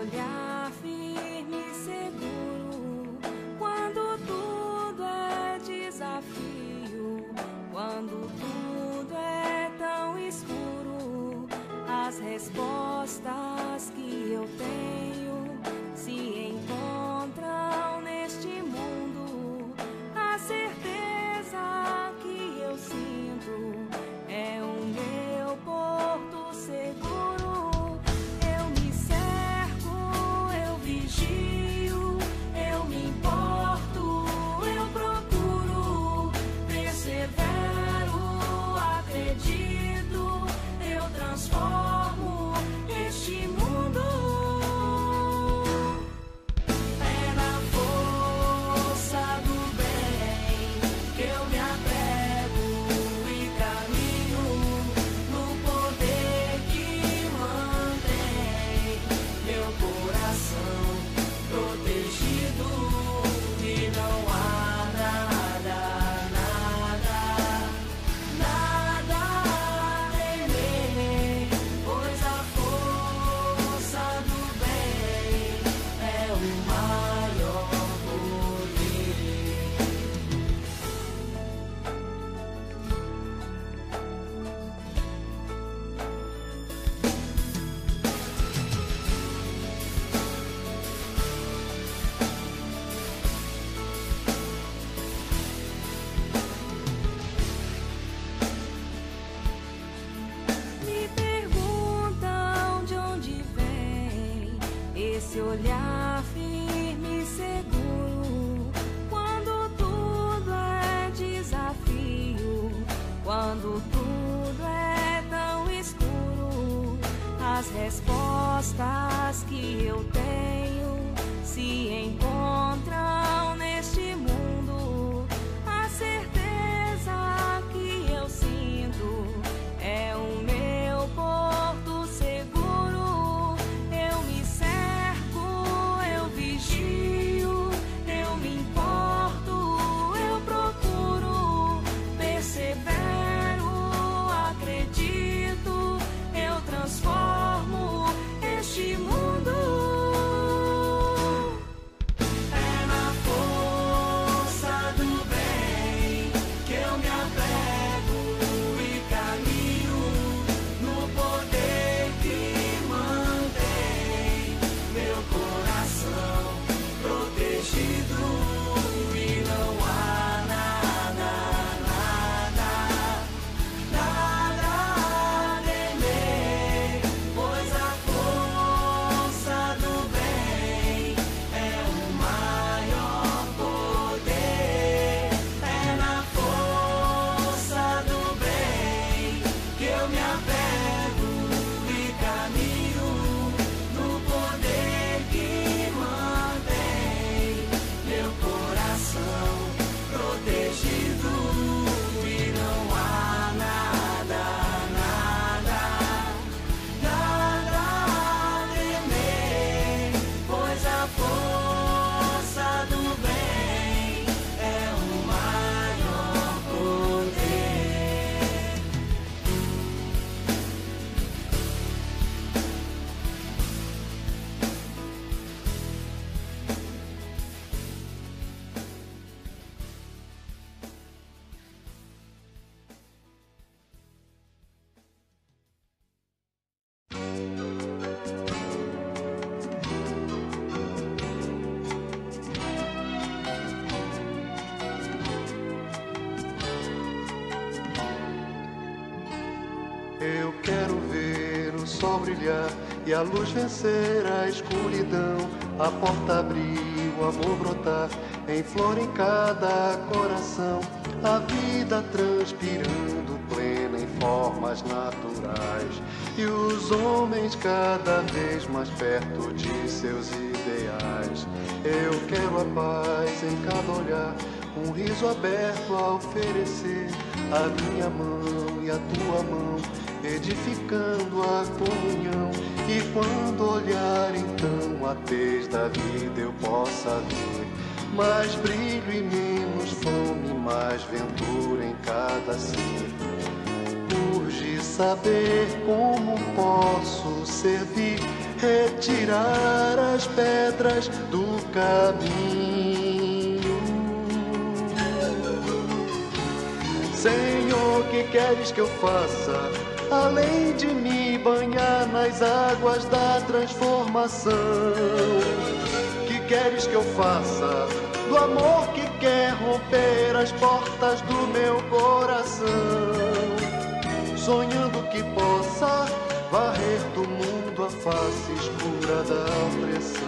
olhar firme e seguro, quando tudo é desafio, quando tudo é tão escuro, as respostas que eu tenho se encontram neste mundo. A certeza que eu sinto é o meu porto seguro. Eu me cerco, eu vigio, eu me importo, eu procuro, persevero, acredito, eu transformo este mundo. É na força do bem que eu me apego e caminho, no poder que mantém meu coração protegido, e não há nada a temer, pois a força do bem é o maior poder. Me perguntam de onde vem esse olhar firme e seguro, quando tudo é desafio, quando tudo é tão escuro, as respostas que eu tenho se encontram neste mundo. A certeza que eu sinto é o meu porto seguro. Eu me cerco, eu vigio, eu me importo, eu procuro, persevero, acredito, eu transformo este mundo. É na força do bem que eu me apego e caminho, no poder que mantém meu coração protegido, e não há nada a temer, pois a força do bem é o maior poder. É na força do bem que eu me apego e caminho, no poder que mantém meu coração protegido, e não há nada a temer, pois a força do bem é o maior poder. Eu quero ver o sol brilhar e a luz vencer a escuridão. A porta abrir, o amor brotar em flor em cada coração. A vida transpirando plena em formas naturais, e os homens cada vez mais perto de seus ideais. Eu quero a paz em cada olhar, um riso aberto a oferecer, a minha mão e a tua mão, edificando a comunhão. E quando olhar então a tez da vida eu possa ver mais brilho e menos fome, mais ventura em cada ser. Urge saber como posso servir, retirar as pedras do caminho. Senhor, que queres que eu faça, além de me banhar nas águas da transformação? Que queres que eu faça do amor que quer romper as portas do meu coração? Sonhando que possa varrer do mundo a face escura da opressão.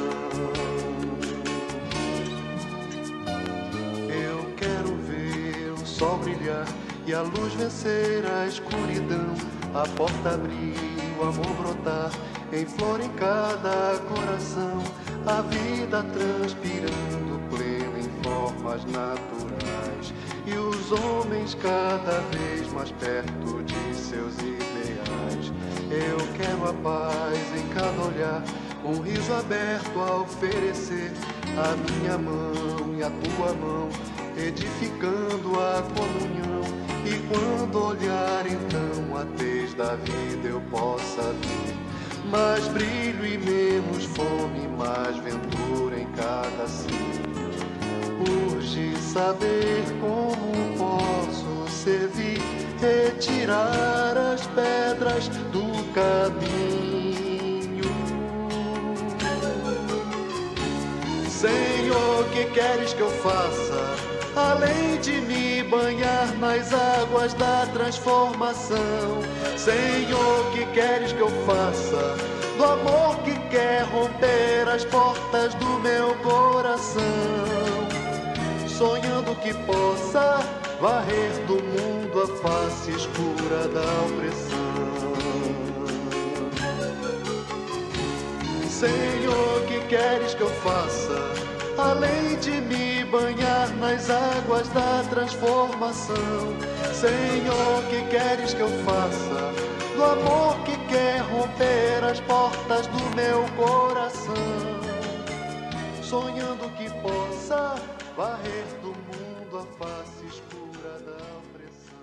Eu quero ver o sol brilhar e a luz vencer a escuridão, a porta abrir, o amor brotar em flor em cada coração, a vida transpirando plena em formas naturais, e os homens cada vez mais perto de seus ideais. Eu quero a paz em cada olhar, um riso aberto a oferecer, a minha mão e a tua mão, edificando a comunhão. E quando olhar então a tez da vida eu possa ver mais brilho e menos fome, mais ventura em cada ser. Urge saber como posso servir, retirar as pedras do caminho. Senhor, que queres que eu faça, além de me banhar nas águas da transformação? Senhor, que queres que eu faça do amor que quer romper as portas do meu coração? Sonhando que possa varrer do mundo a face escura da opressão. Senhor, que queres que eu faça, além de me banhar nas águas da transformação? Senhor, que queres que eu faça do amor que quer romper as portas do meu coração? Sonhando que possa varrer do mundo a face escura da opressão.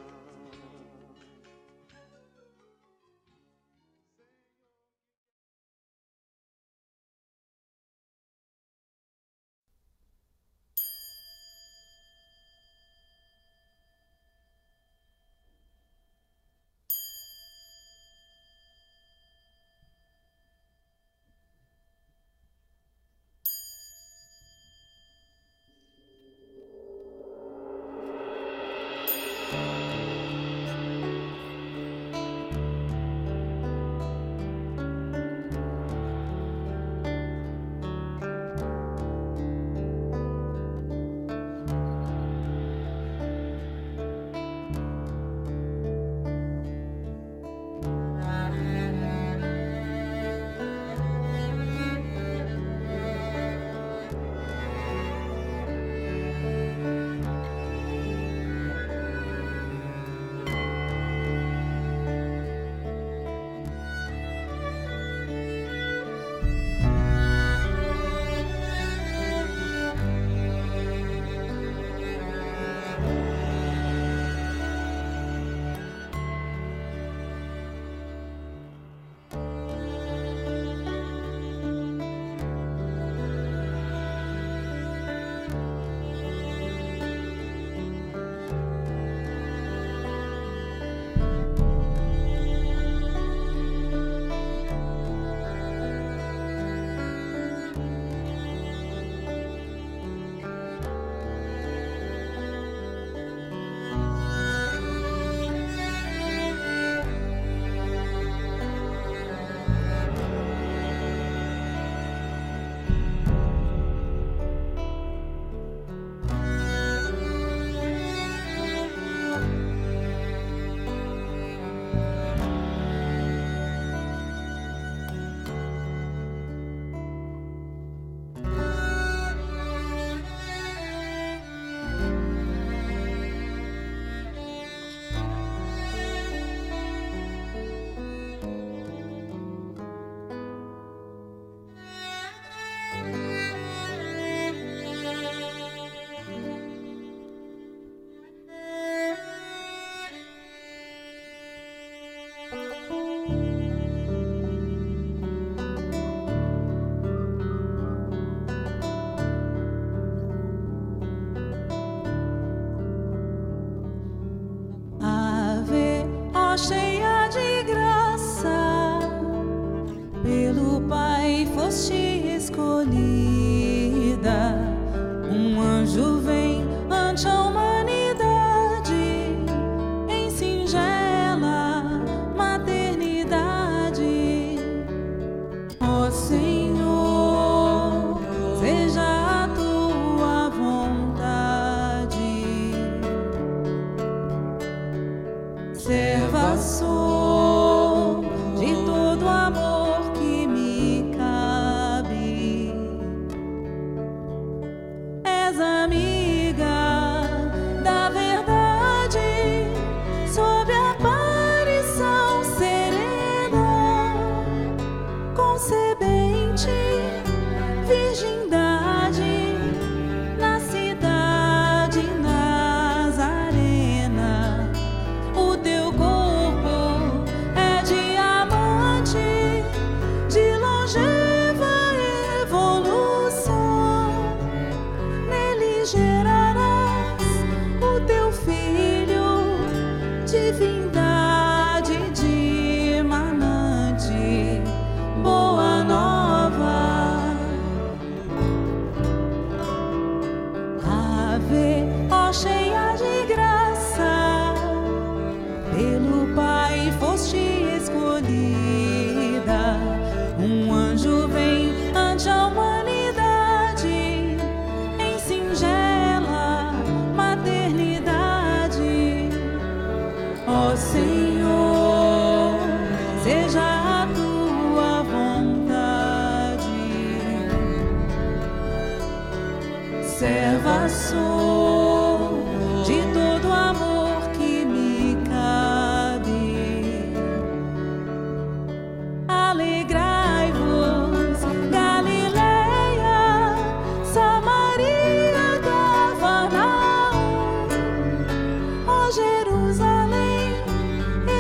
foste escolhida, um anjo vem ante a humanidade em singela maternidade. Ó Senhor, seja a tua vontade. Serva sou de todo amor que me cabe. És amiga da verdade, sob a aparição serena, concebente, virgindade, na cidade nazarena. O teu corpo é diamante de longeva evolução. Nele gerarás o teu filho, divindade dimanante, boa nova. Ave, ó cheia de graça, pelo Pai foste escolhida, um anjo vem ante a humanidade em singela maternidade. Ó Senhor, seja a tua vontade. Serva sou de todo amor que me cabe. Alegrai-vos, Galileia, Samaria, Cafarnaum. Ó Jerusalém,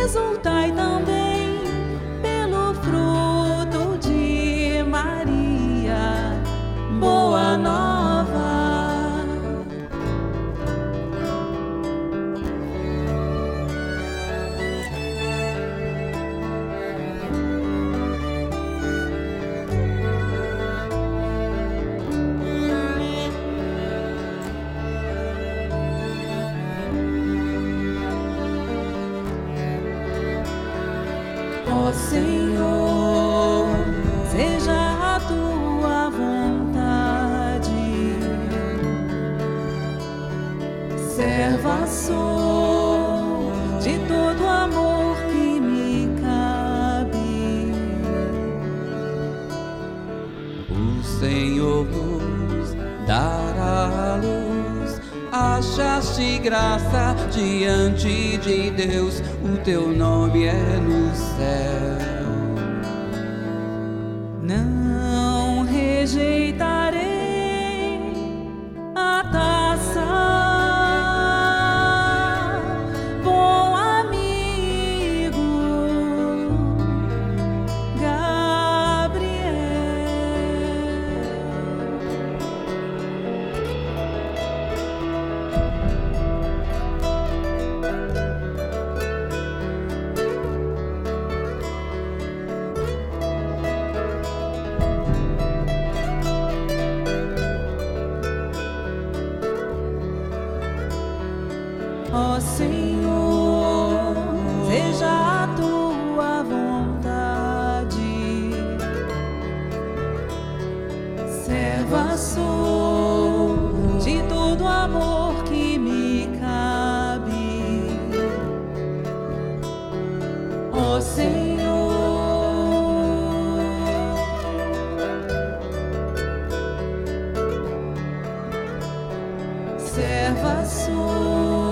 exultai também pelo fruto de Maria, boa nova. Ó Senhor, seja a tua vontade. Serva sou de todo amor que me cabe. O Senhor nos dará a luz, achaste graça diante de Deus, o teu nome é no céu. Não rejeitarei a taça, bom amigo Gabriel. Ó Senhor, seja a tua vontade. Serva sou de todo amor que me cabe. Ó Senhor, serva sou.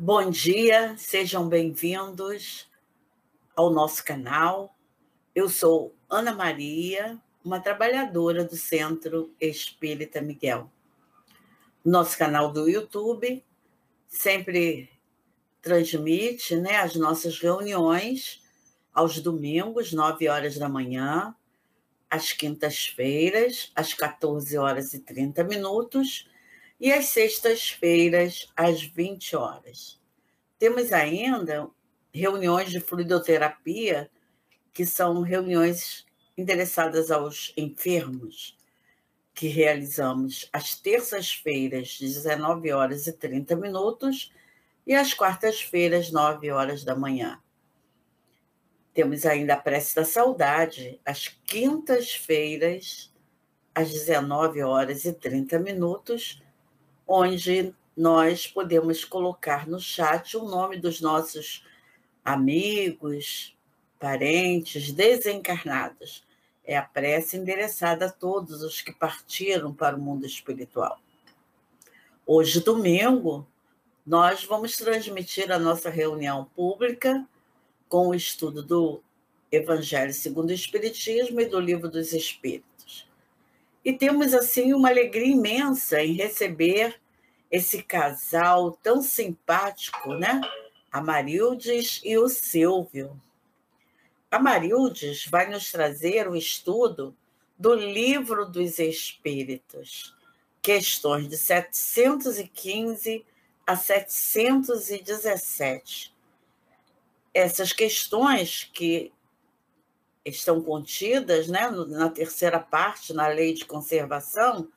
Bom dia, sejam bem-vindos ao nosso canal. Eu sou Ana Maria, uma trabalhadora do Centro Espírita Miguel. Nosso canal do YouTube sempre transmite, as nossas reuniões aos domingos, 9 horas da manhã, às quintas-feiras, às 14 horas e 30 minutos, e às sextas-feiras, às 20 horas. Temos ainda reuniões de fluidoterapia, que são reuniões endereçadas aos enfermos, que realizamos às terças-feiras, 19 horas e 30 minutos, e às quartas-feiras, 9 horas da manhã. Temos ainda a Prece da Saudade, às quintas-feiras, às 19 horas e 30 minutos, onde nós podemos colocar no chat o nome dos nossos amigos, parentes, desencarnados. É a prece endereçada a todos os que partiram para o mundo espiritual. Hoje, domingo, nós vamos transmitir a nossa reunião pública com o estudo do Evangelho segundo o Espiritismo e do Livro dos Espíritos. E temos, assim, uma alegria imensa em receber esse casal tão simpático, A Marildes e o Silvio. A Marildes vai nos trazer o estudo do Livro dos Espíritos, questões de 715 a 717. Essas questões que estão contidas, na terceira parte, na Lei de Conservação,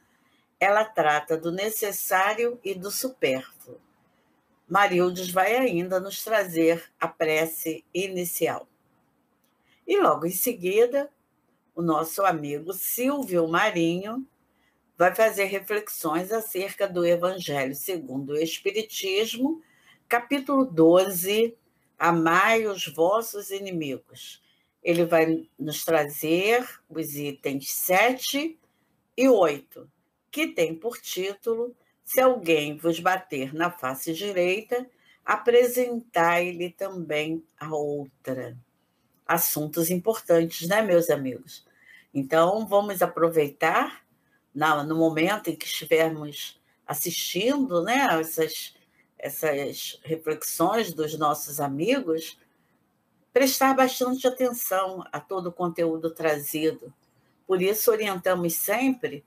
ela trata do necessário e do supérfluo. Marildes vai ainda nos trazer a prece inicial. E logo em seguida, o nosso amigo Silvio Marinho vai fazer reflexões acerca do Evangelho segundo o Espiritismo, capítulo 12, Amai os vossos inimigos. Ele vai nos trazer os itens 7 e 8, que tem por título: Se alguém vos bater na face direita, apresentai-lhe também a outra. Assuntos importantes, meus amigos? Então, vamos aproveitar, no momento em que estivermos assistindo, essas reflexões dos nossos amigos, prestar bastante atenção a todo o conteúdo trazido. Por isso, orientamos sempre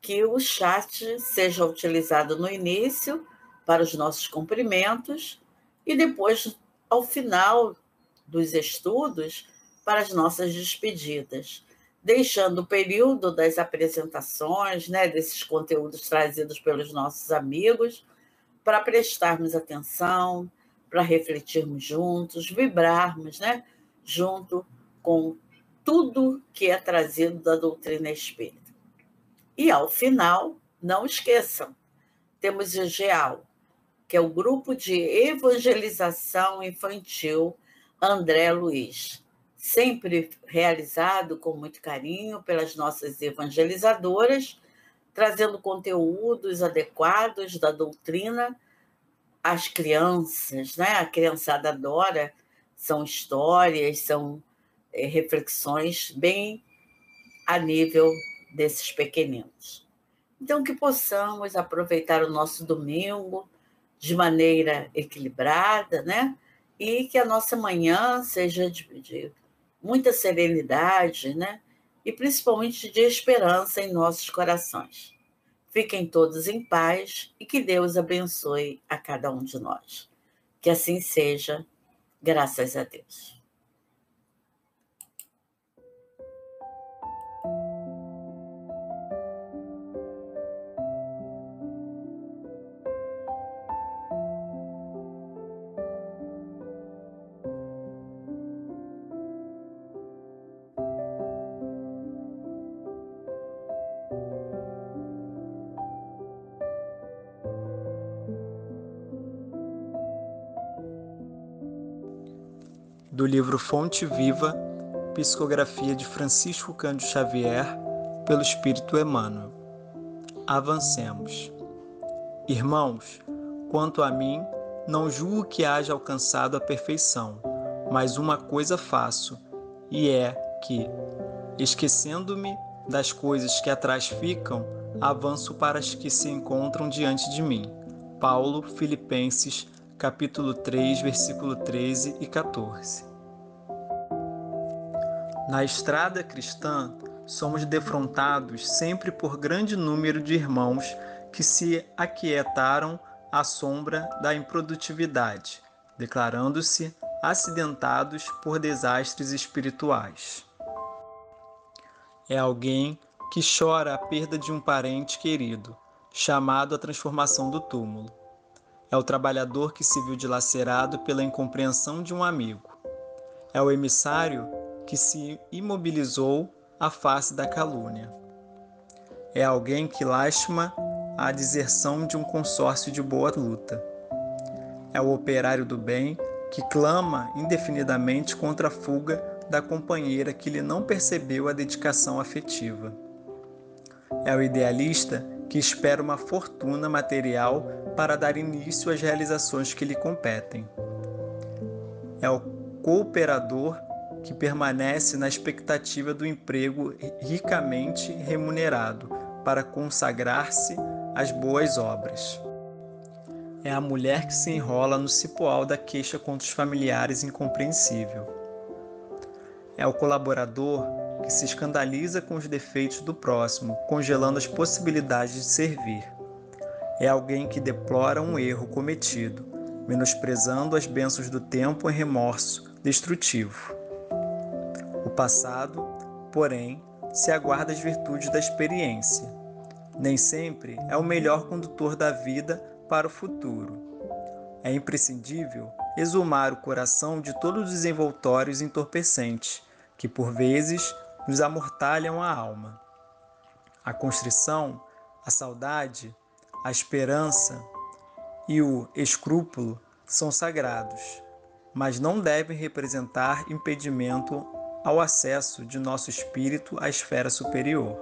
que o chat seja utilizado no início para os nossos cumprimentos e depois, ao final dos estudos, para as nossas despedidas, deixando o período das apresentações, desses conteúdos trazidos pelos nossos amigos, para prestarmos atenção, para refletirmos juntos, vibrarmos, junto com tudo que é trazido da doutrina espírita. E, ao final, não esqueçam, temos o GEAL, que é o Grupo de Evangelização Infantil André Luiz, sempre realizado com muito carinho pelas nossas evangelizadoras, trazendo conteúdos adequados da doutrina às crianças, A criançada adora, são histórias, são reflexões bem a nível desses pequeninos. Então, que possamos aproveitar o nosso domingo de maneira equilibrada, E que a nossa manhã seja de muita serenidade, E principalmente de esperança em nossos corações. Fiquem todos em paz e que Deus abençoe a cada um de nós. Que assim seja, graças a Deus. Do livro Fonte Viva, psicografia de Francisco Cândido Xavier, pelo Espírito Emmanuel. Avancemos. Irmãos, quanto a mim, não julgo que haja alcançado a perfeição, mas uma coisa faço, e é que, esquecendo-me das coisas que atrás ficam, avanço para as que se encontram diante de mim. Paulo, Filipenses, capítulo 3, versículo 13 e 14. Na estrada cristã, somos defrontados sempre por grande número de irmãos que se aquietaram à sombra da improdutividade, declarando-se acidentados por desastres espirituais. É alguém que chora a perda de um parente querido, chamado à transformação do túmulo. É o trabalhador que se viu dilacerado pela incompreensão de um amigo. É o emissário que se imobilizou à face da calúnia. É alguém que lastima a deserção de um consórcio de boa luta. É o operário do bem que clama indefinidamente contra a fuga da companheira que lhe não percebeu a dedicação afetiva. É o idealista que espera uma fortuna material para dar início às realizações que lhe competem. É o cooperador que permanece na expectativa do emprego ricamente remunerado para consagrar-se às boas obras. É a mulher que se enrola no cipoal da queixa contra os familiares incompreensível. É o colaborador que se escandaliza com os defeitos do próximo, congelando as possibilidades de servir. É alguém que deplora um erro cometido, menosprezando as bênçãos do tempo em remorso destrutivo. O passado, porém, se aguarda as virtudes da experiência. Nem sempre é o melhor condutor da vida para o futuro. É imprescindível exumar o coração de todos os envoltórios entorpecentes, que por vezes nos amortalham a alma. A constrição, a saudade, a esperança e o escrúpulo são sagrados, mas não devem representar impedimento ao acesso de nosso espírito à esfera superior.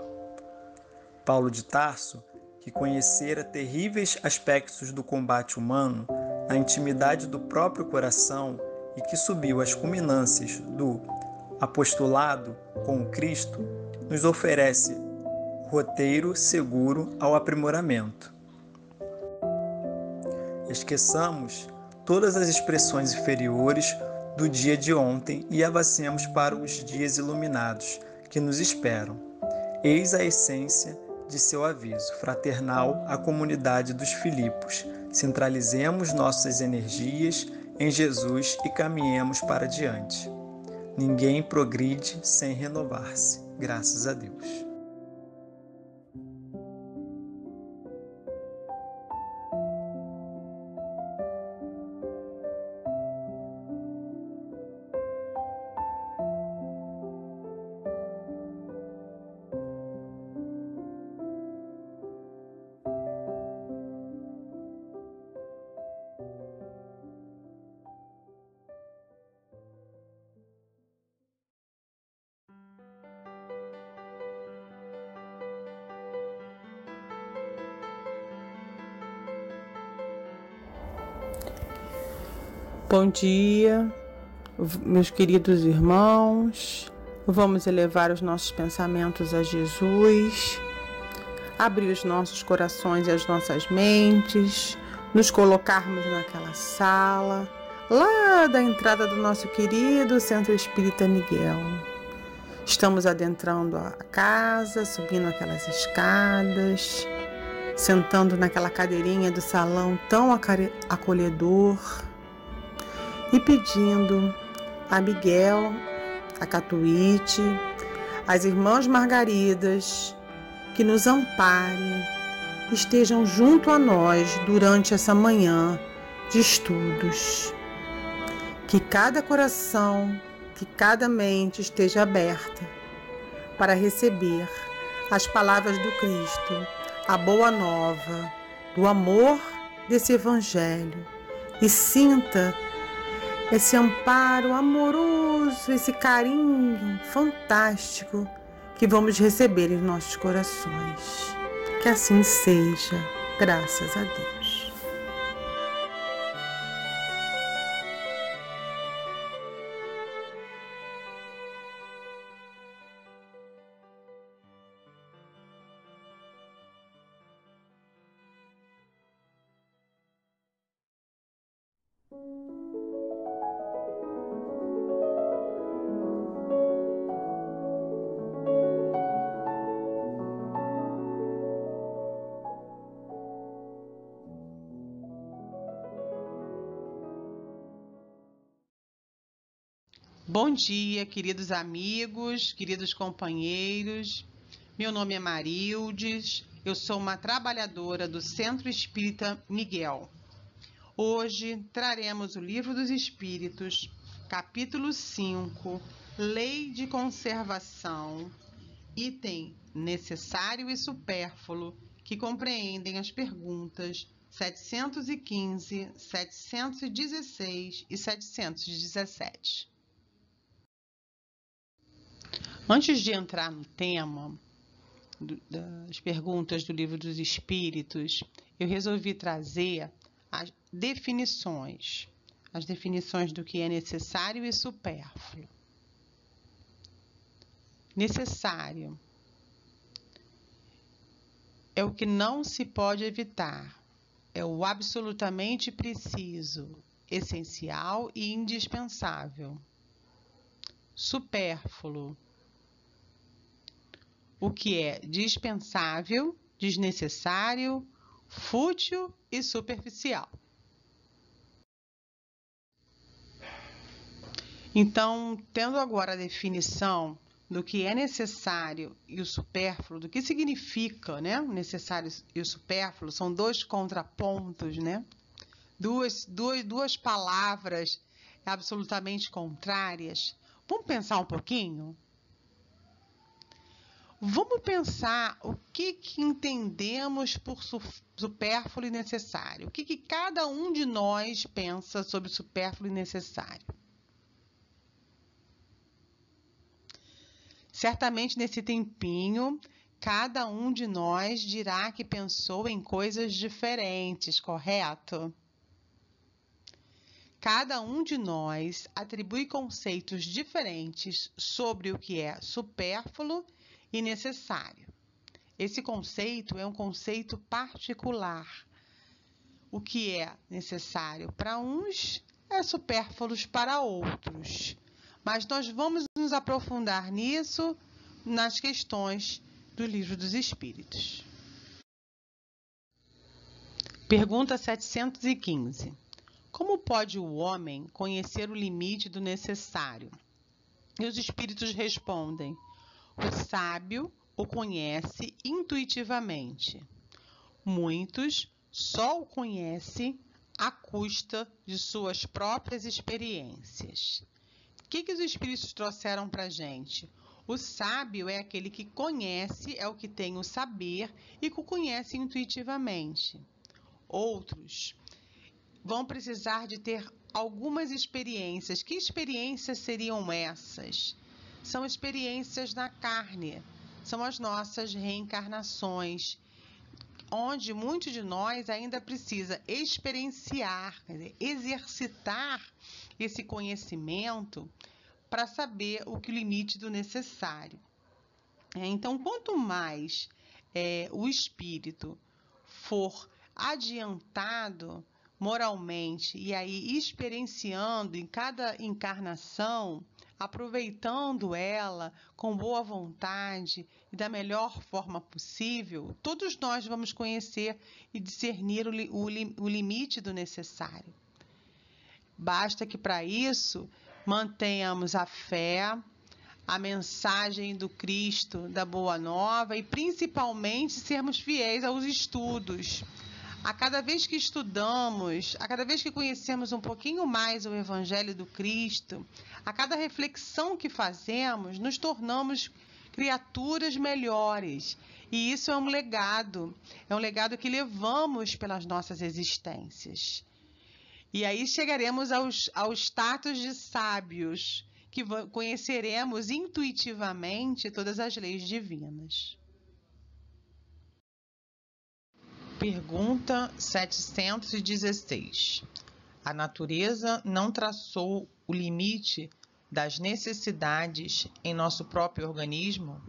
Paulo de Tarso, que conhecera terríveis aspectos do combate humano na intimidade do próprio coração e que subiu às culminâncias do apostolado com Cristo, nos oferece roteiro seguro ao aprimoramento. Esqueçamos todas as expressões inferiores do dia de ontem e avancemos para os dias iluminados que nos esperam. Eis a essência de seu aviso fraternal à comunidade dos Filipos. Centralizemos nossas energias em Jesus e caminhemos para diante. Ninguém progride sem renovar-se. Graças a Deus. Bom dia, meus queridos irmãos. Vamos elevar os nossos pensamentos a Jesus, abrir os nossos corações e as nossas mentes, nos colocarmos naquela sala, lá da entrada do nosso querido Centro Espírita Miguel. Estamos adentrando a casa, subindo aquelas escadas, sentando naquela cadeirinha do salão tão acolhedor, e pedindo a Miguel, a Catuíte, as irmãs Margaridas, que nos amparem, estejam junto a nós durante essa manhã de estudos. Que cada coração, que cada mente esteja aberta para receber as palavras do Cristo, a boa nova, do amor desse Evangelho, e sinta esse amparo amoroso, esse carinho fantástico que vamos receber em nossos corações. Que assim seja, graças a Deus. Bom dia, queridos amigos, queridos companheiros. Meu nome é Marildes, eu sou uma trabalhadora do Centro Espírita Miguel. Hoje traremos o Livro dos Espíritos, capítulo 5, Lei de Conservação, item necessário e supérfluo, que compreendem as perguntas 715, 716 e 717. Antes de entrar no tema das perguntas do Livro dos Espíritos, eu resolvi trazer as definições do que é necessário e supérfluo. Necessário é o que não se pode evitar, é o absolutamente preciso, essencial e indispensável. Supérfluo, o que é dispensável, desnecessário, fútil e superficial. Então, tendo agora a definição do que é necessário e o supérfluo, do que significa, né? O necessário e o supérfluo são dois contrapontos, né? Duas palavras absolutamente contrárias. Vamos pensar um pouquinho? Vamos pensar o que entendemos por supérfluo e necessário. O que cada um de nós pensa sobre supérfluo e necessário. Certamente, nesse tempinho, cada um de nós dirá que pensou em coisas diferentes, correto? Cada um de nós atribui conceitos diferentes sobre o que é supérfluo e necessário. Esse conceito é um conceito particular. O que é necessário para uns é supérfluo para outros. Mas nós vamos nos aprofundar nisso nas questões do Livro dos Espíritos. Pergunta 715. Como pode o homem conhecer o limite do necessário? E os espíritos respondem: o sábio o conhece intuitivamente. Muitos só o conhecem à custa de suas próprias experiências. O que os espíritos trouxeram para a gente? O sábio é aquele que conhece, é o que tem o saber e que o conhece intuitivamente. Outros vão precisar de ter algumas experiências. Que experiências seriam essas? São experiências na carne, são as nossas reencarnações, onde muitos de nós ainda precisa experienciar, quer dizer, exercitar esse conhecimento para saber o limite do necessário. Então, quanto mais o espírito for adiantado moralmente e aí experienciando em cada encarnação, aproveitando ela com boa vontade e da melhor forma possível, todos nós vamos conhecer e discernir o limite do necessário. Basta que para isso mantenhamos a fé, a mensagem do Cristo, da Boa Nova e principalmente sermos fiéis aos estudos. A cada vez que estudamos, a cada vez que conhecemos um pouquinho mais o Evangelho do Cristo, a cada reflexão que fazemos, nos tornamos criaturas melhores. E isso é um legado que levamos pelas nossas existências. E aí chegaremos ao status de sábios, que conheceremos intuitivamente todas as leis divinas. Pergunta 716. A natureza não traçou o limite das necessidades em nosso próprio organismo?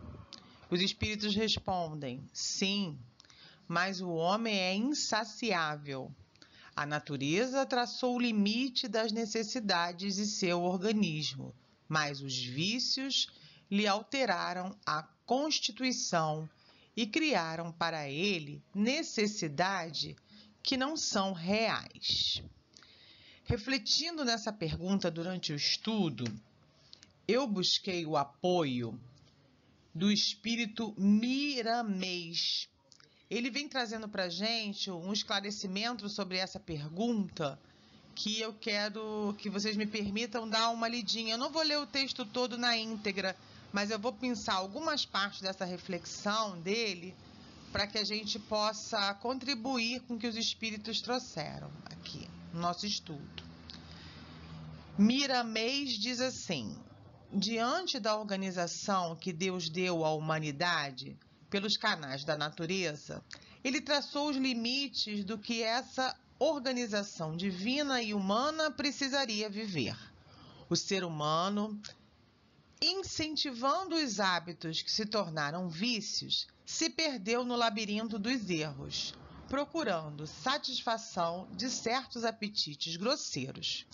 Os espíritos respondem: sim, mas o homem é insaciável. A natureza traçou o limite das necessidades de seu organismo, mas os vícios lhe alteraram a constituição e criaram para ele necessidade que não são reais. Refletindo nessa pergunta durante o estudo, eu busquei o apoio do espírito miramês. Ele vem trazendo para a gente um esclarecimento sobre essa pergunta que eu quero que vocês me permitam dar uma lidinha. Eu não vou ler o texto todo na íntegra, mas eu vou pensar algumas partes dessa reflexão dele para que a gente possa contribuir com o que os espíritos trouxeram aqui no nosso estudo. Miramês diz assim: diante da organização que Deus deu à humanidade pelos canais da natureza, ele traçou os limites do que essa organização divina e humana precisaria viver. O ser humano, incentivando os hábitos que se tornaram vícios, se perdeu no labirinto dos erros, procurando satisfação de certos apetites grosseiros,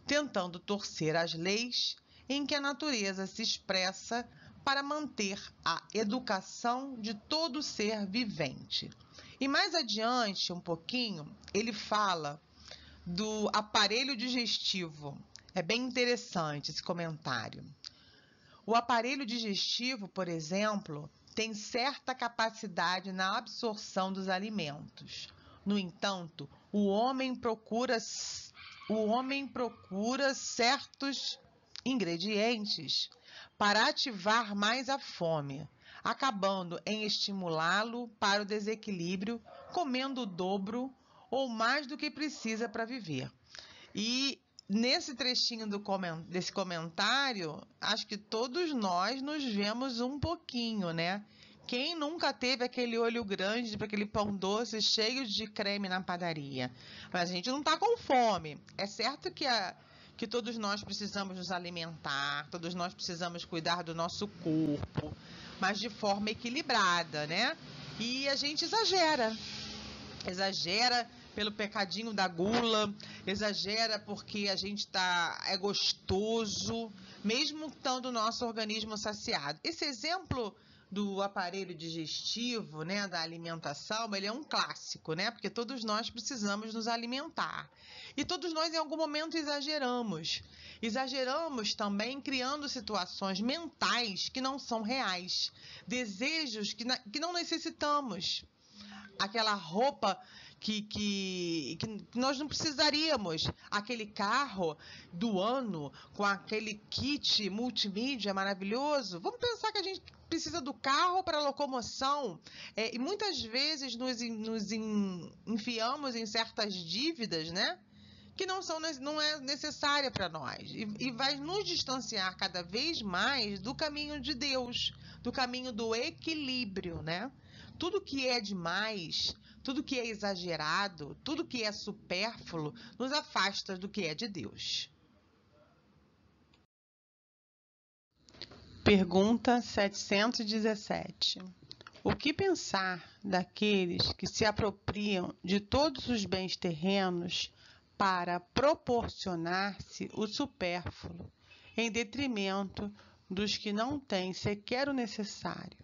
tentando torcer as leis em que a natureza se expressa para manter a educação de todo ser vivente. E mais adiante, um pouquinho, ele fala do aparelho digestivo. É bem interessante esse comentário. O aparelho digestivo, por exemplo, tem certa capacidade na absorção dos alimentos. No entanto, o homem procura certos ingredientes para ativar mais a fome, acabando em estimulá-lo para o desequilíbrio, comendo o dobro ou mais do que precisa para viver. E nesse trechinho desse comentário, acho que todos nós nos vemos um pouquinho, né? Quem nunca teve aquele olho grande para aquele pão doce cheio de creme na padaria? Mas a gente não está com fome. É certo que todos nós precisamos nos alimentar, todos nós precisamos cuidar do nosso corpo, mas de forma equilibrada, né? E a gente exagera pelo pecadinho da gula, exagera porque a gente é gostoso, mesmo estando o nosso organismo saciado. Esse exemplo do aparelho digestivo, né, da alimentação, ele é um clássico, né, porque todos nós precisamos nos alimentar. E todos nós, em algum momento, exageramos. Exageramos também criando situações mentais que não são reais. Desejos que não necessitamos. Aquela roupa que nós não precisaríamos, aquele carro do ano com aquele kit multimídia maravilhoso. Vamos pensar que a gente precisa do carro para locomoção e muitas vezes nos enfiamos em certas dívidas, né? Que não é necessária para nós e vai nos distanciar cada vez mais do caminho de Deus, do caminho do equilíbrio, né? Tudo que é demais, tudo que é exagerado, tudo que é supérfluo, nos afasta do que é de Deus. Pergunta 717. O que pensar daqueles que se apropriam de todos os bens terrenos para proporcionar-se o supérfluo, em detrimento dos que não têm sequer o necessário?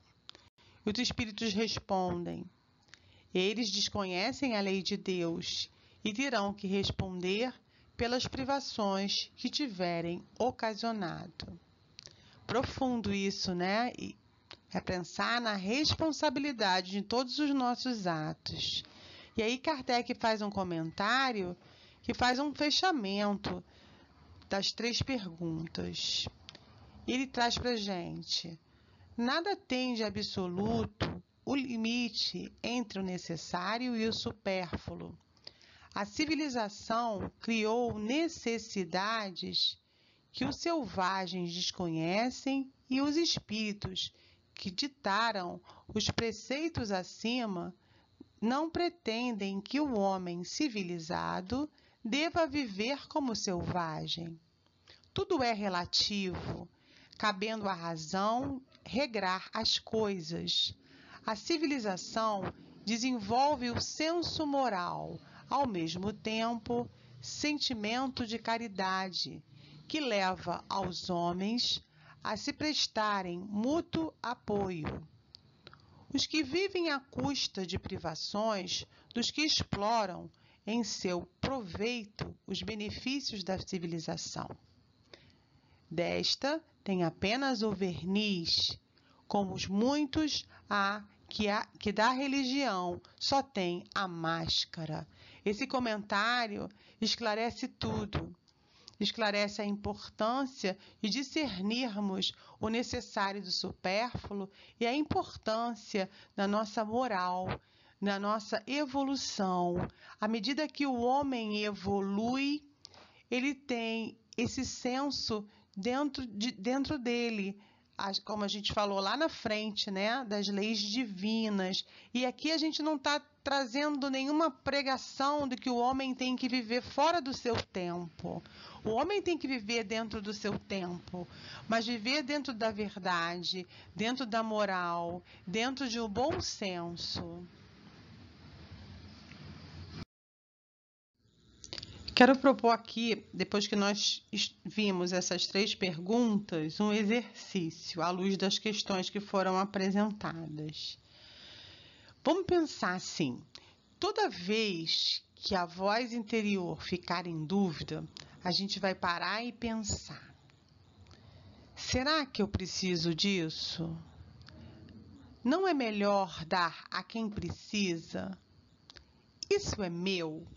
E os espíritos respondem: eles desconhecem a lei de Deus e terão que responder pelas privações que tiverem ocasionado. Profundo isso, né? É pensar na responsabilidade de todos os nossos atos. E aí Kardec faz um comentário que faz um fechamento das 3 perguntas. Ele traz para a gente: nada tem de absoluto o limite entre o necessário e o supérfluo. A civilização criou necessidades que os selvagens desconhecem e os espíritos que ditaram os preceitos acima não pretendem que o homem civilizado deva viver como selvagem. Tudo é relativo, cabendo à razão regrar as coisas. A civilização desenvolve o senso moral, ao mesmo tempo, sentimento de caridade, que leva aos homens a se prestarem mútuo apoio. Os que vivem à custa de privações dos que exploram em seu proveito os benefícios da civilização. Desta tem apenas o verniz, como os muitos que da religião só tem a máscara. Esse comentário esclarece tudo. Esclarece a importância de discernirmos o necessário do supérfluo e a importância da nossa moral, na nossa evolução. À medida que o homem evolui, ele tem esse senso dentro dele, como a gente falou lá na frente, né, das leis divinas. E aqui a gente não está trazendo nenhuma pregação de que o homem tem que viver fora do seu tempo. O homem tem que viver dentro do seu tempo, mas viver dentro da verdade, dentro da moral, dentro de um bom senso. Quero propor aqui, depois que nós vimos essas 3 perguntas, um exercício à luz das questões que foram apresentadas. Vamos pensar assim: toda vez que a voz interior ficar em dúvida, a gente vai parar e pensar: será que eu preciso disso? Não é melhor dar a quem precisa? Isso é meu?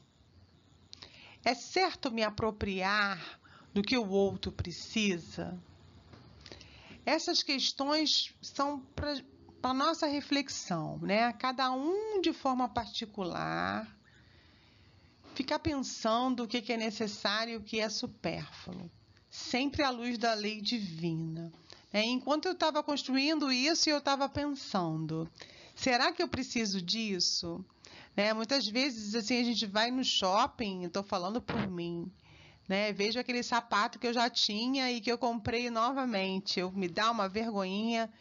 É certo me apropriar do que o outro precisa? Essas questões são para nossa reflexão, né? Cada um de forma particular, ficar pensando o que é necessário e o que é supérfluo, sempre à luz da lei divina. Enquanto eu estava construindo isso, eu estava pensando: será que eu preciso disso? Muitas vezes assim, a gente vai no shopping, estou falando por mim, vejo aquele sapato que eu já tinha e que eu comprei novamente, me dá uma vergonhinha.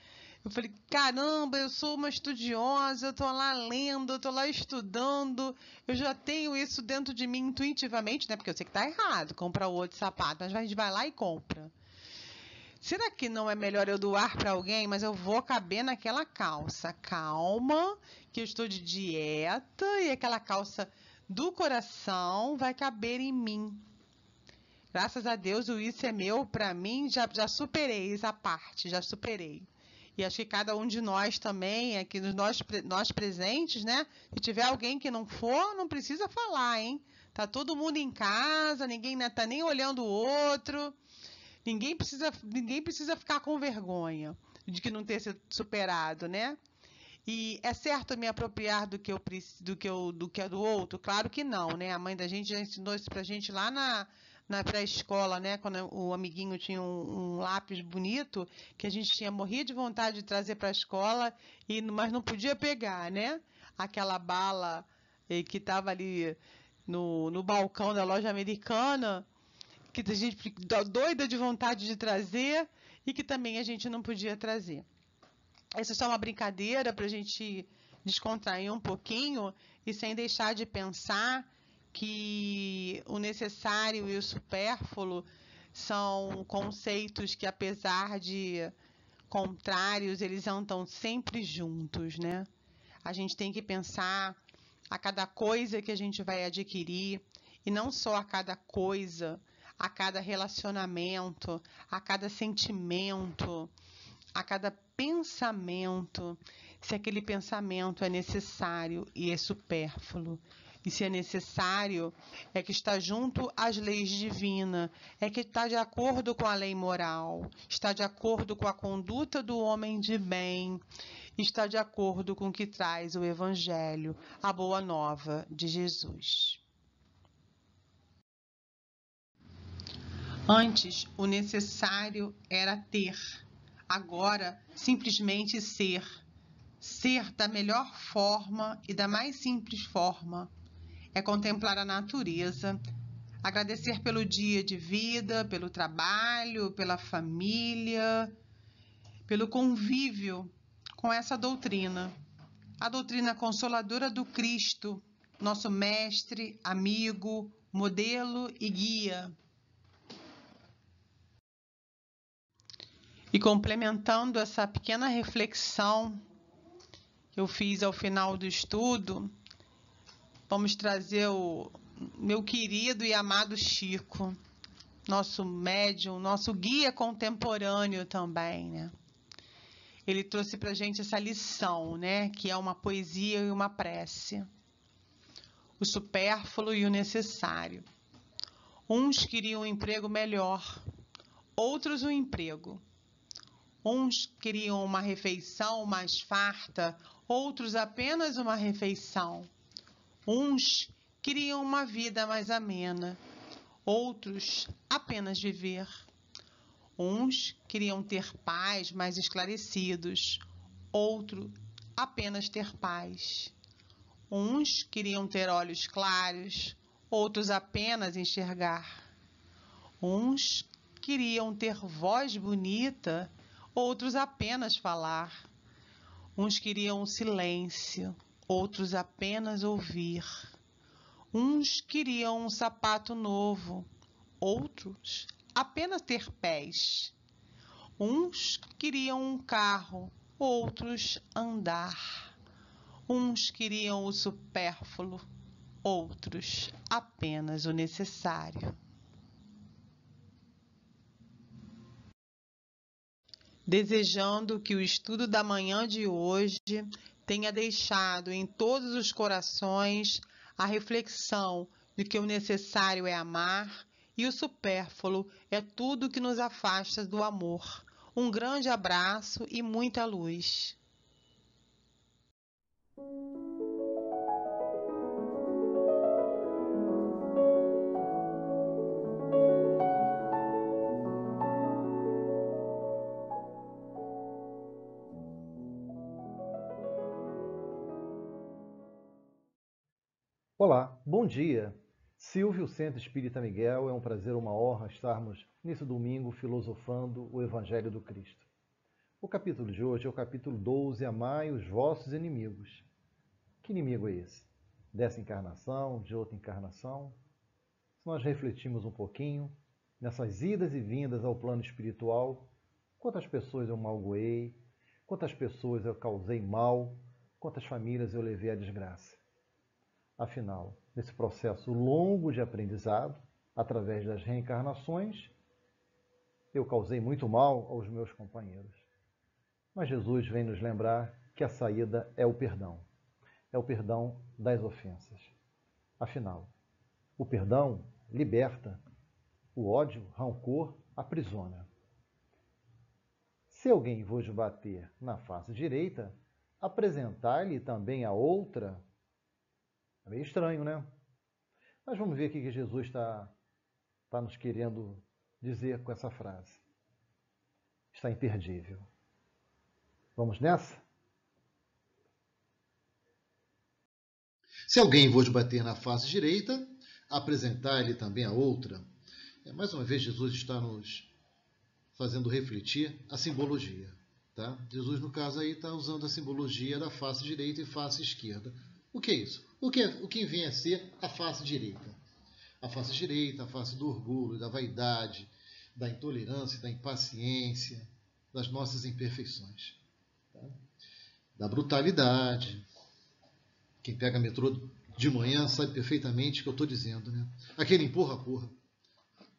Eu falei: caramba, eu sou uma estudiosa, eu estou lá lendo, eu estou lá estudando, eu já tenho isso dentro de mim intuitivamente, porque eu sei que está errado comprar outro sapato, mas a gente vai lá e compra. Será que não é melhor eu doar para alguém, mas eu vou caber naquela calça? Calma, que eu estou de dieta e aquela calça do coração vai caber em mim. Graças a Deus, o isso é meu, para mim, já superei essa parte, já superei. E acho que cada um de nós também, aqui nós presentes, se tiver alguém que não for, não precisa falar, hein? Tá todo mundo em casa, ninguém tá nem olhando o outro. Ninguém precisa ficar com vergonha de que não ter sido superado, E é certo me apropriar do que é do outro? Claro que não, A mãe da gente já ensinou isso pra gente lá na pré-escola, Quando o amiguinho tinha um lápis bonito, que a gente morria de vontade de trazer para a escola, mas não podia pegar, Aquela bala que estava ali no balcão da loja americana, que a gente fica doida de vontade de trazer e que também a gente não podia trazer. Essa é só uma brincadeira para a gente descontrair um pouquinho e sem deixar de pensar que o necessário e o supérfluo são conceitos que, apesar de contrários, eles andam sempre juntos, A gente tem que pensar a cada coisa que a gente vai adquirir, e não só a cada coisa, a cada relacionamento, a cada sentimento, a cada pensamento, se aquele pensamento é necessário e é supérfluo. E se é necessário, é que está junto às leis divinas, é que está de acordo com a lei moral, está de acordo com a conduta do homem de bem, está de acordo com o que traz o Evangelho, a boa nova de Jesus. Antes, o necessário era ter. Agora, simplesmente ser. Ser da melhor forma e da mais simples forma. É contemplar a natureza, agradecer pelo dia de vida, pelo trabalho, pela família, pelo convívio com essa doutrina. A doutrina consoladora do Cristo, nosso mestre, amigo, modelo e guia. E complementando essa pequena reflexão que eu fiz ao final do estudo, vamos trazer o meu querido e amado Chico, nosso médium, nosso guia contemporâneo também, né? Ele trouxe para a gente essa lição, né? Que é uma poesia e uma prece. O supérfluo e o necessário. Uns queriam um emprego melhor, outros um emprego. Uns queriam uma refeição mais farta, outros apenas uma refeição. Uns queriam uma vida mais amena, outros apenas viver. Uns queriam ter pais mais esclarecidos, outros apenas ter paz. Uns queriam ter olhos claros, outros apenas enxergar. Uns queriam ter voz bonita, outros apenas falar. Uns queriam silêncio, outros apenas ouvir. Uns queriam um sapato novo, outros apenas ter pés. Uns queriam um carro, outros andar. Uns queriam o supérfluo, outros apenas o necessário. Desejando que o estudo da manhã de hoje tenha deixado em todos os corações a reflexão de que o necessário é amar e o supérfluo é tudo que nos afasta do amor. Um grande abraço e muita luz. Olá, bom dia. Silvio, Centro Espírita Miguel, é um prazer, uma honra estarmos nesse domingo filosofando o Evangelho do Cristo. O capítulo de hoje é o capítulo 12, Amai os vossos inimigos. Que inimigo é esse? Dessa encarnação, de outra encarnação? Se nós refletirmos um pouquinho, nessas idas e vindas ao plano espiritual, quantas pessoas eu malgoei, quantas pessoas eu causei mal, quantas famílias eu levei à desgraça. Afinal, nesse processo longo de aprendizado, através das reencarnações, eu causei muito mal aos meus companheiros. Mas Jesus vem nos lembrar que a saída é o perdão. É o perdão das ofensas. Afinal, o perdão liberta, o ódio, rancor, aprisiona. Se alguém vos bater na face direita, apresentai-lhe também a outra. É meio estranho, né? Mas vamos ver o que Jesus está nos querendo dizer com essa frase. Está imperdível. Vamos nessa? Se alguém vos bater na face direita, apresentai-lhe também a outra. Mais uma vez, Jesus está nos fazendo refletir a simbologia. Tá? Jesus, no caso, aí está usando a simbologia da face direita e face esquerda. O que é isso? O que vem a ser a face direita? A face direita, a face do orgulho, da vaidade, da intolerância, da impaciência, das nossas imperfeições. Tá? Da brutalidade. Quem pega metrô de manhã sabe perfeitamente o que eu estou dizendo. Né? Aquele empurra-porra.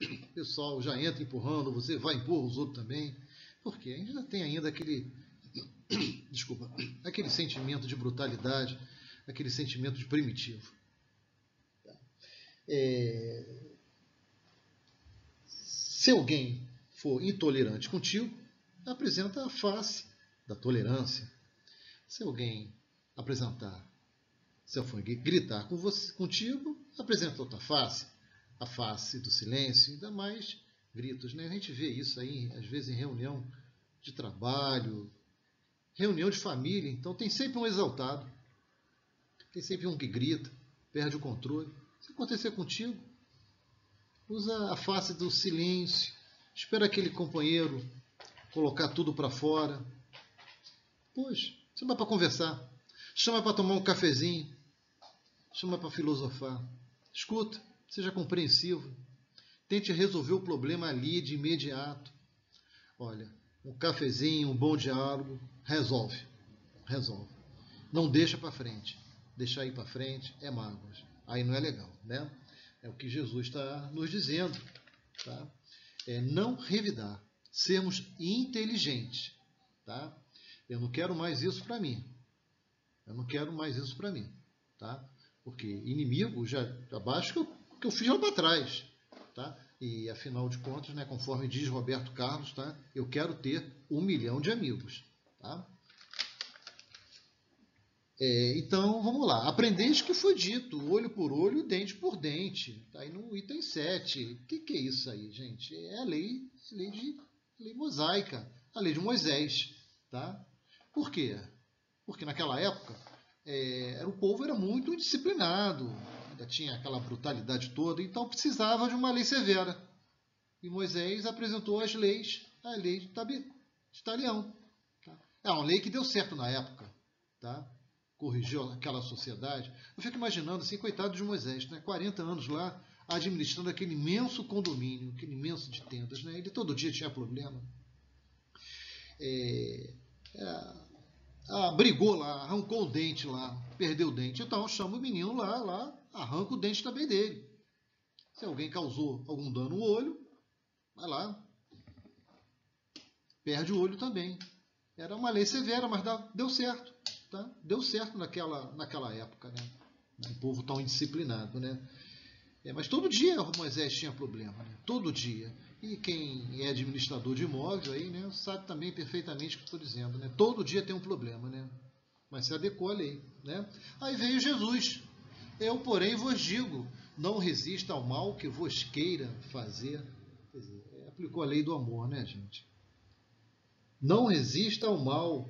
O pessoal já entra empurrando, você vai empurra os outros também. Porque ainda tem aquele sentimento de brutalidade, aquele sentimento de primitivo. Se alguém for intolerante contigo, apresenta a face da tolerância. Se alguém se for gritar contigo, apresenta outra face, a face do silêncio, ainda mais gritos. Né? A gente vê isso aí, às vezes, em reunião de trabalho, reunião de família, então tem sempre um exaltado. Tem sempre um que grita, perde o controle. Se acontecer contigo, usa a face do silêncio. Espera aquele companheiro colocar tudo para fora. Pois, chama para conversar. Chama para tomar um cafezinho. chama para filosofar. Escuta, seja compreensivo. Tente resolver o problema ali de imediato. Olha, um cafezinho, um bom diálogo, resolve. Não deixa para frente. Deixar ir para frente é mágoas. Aí não é legal, né? É o que Jesus está nos dizendo, tá? É não revidar, sermos inteligentes, tá? Eu não quero mais isso para mim. Tá? Porque inimigo já abaixo que eu fiz lá para trás, tá? E afinal de contas, né, conforme diz Roberto Carlos, tá? Eu quero ter 1 milhão de amigos, tá? Então, vamos lá. Aprendeis que foi dito, olho por olho, dente por dente. Tá aí no item 7. O que é isso aí, gente? É a lei mosaica, a lei de Moisés. Tá? Por quê? Porque naquela época o povo era muito indisciplinado, ainda tinha aquela brutalidade toda, então precisava de uma lei severa. E Moisés apresentou as leis, a lei de Talião. Tá? É uma lei que deu certo na época. Tá? Corrigiu aquela sociedade. Eu fico imaginando, assim, coitado de Moisés, né? 40 anos lá, administrando aquele imenso condomínio, aquele imenso de tendas, né? Ele todo dia tinha problema. Brigou lá, arrancou o dente lá, perdeu o dente. Então chama o menino lá, arranca o dente também dele. Se alguém causou algum dano no olho, vai lá, perde o olho também. Era uma lei severa, mas deu certo. Tá? Deu certo naquela época, né? Um povo tão indisciplinado, né? Mas todo dia Moisés tinha problema, né? Todo dia. E quem é administrador de imóvel aí, né, sabe também perfeitamente o que estou dizendo, né? Todo dia tem um problema, né? Mas se adequou à lei, né? Aí veio Jesus. Eu, porém, vos digo, não resista ao mal que vos queira fazer. Quer dizer, aplicou a lei do amor, né, gente? Não resista ao mal.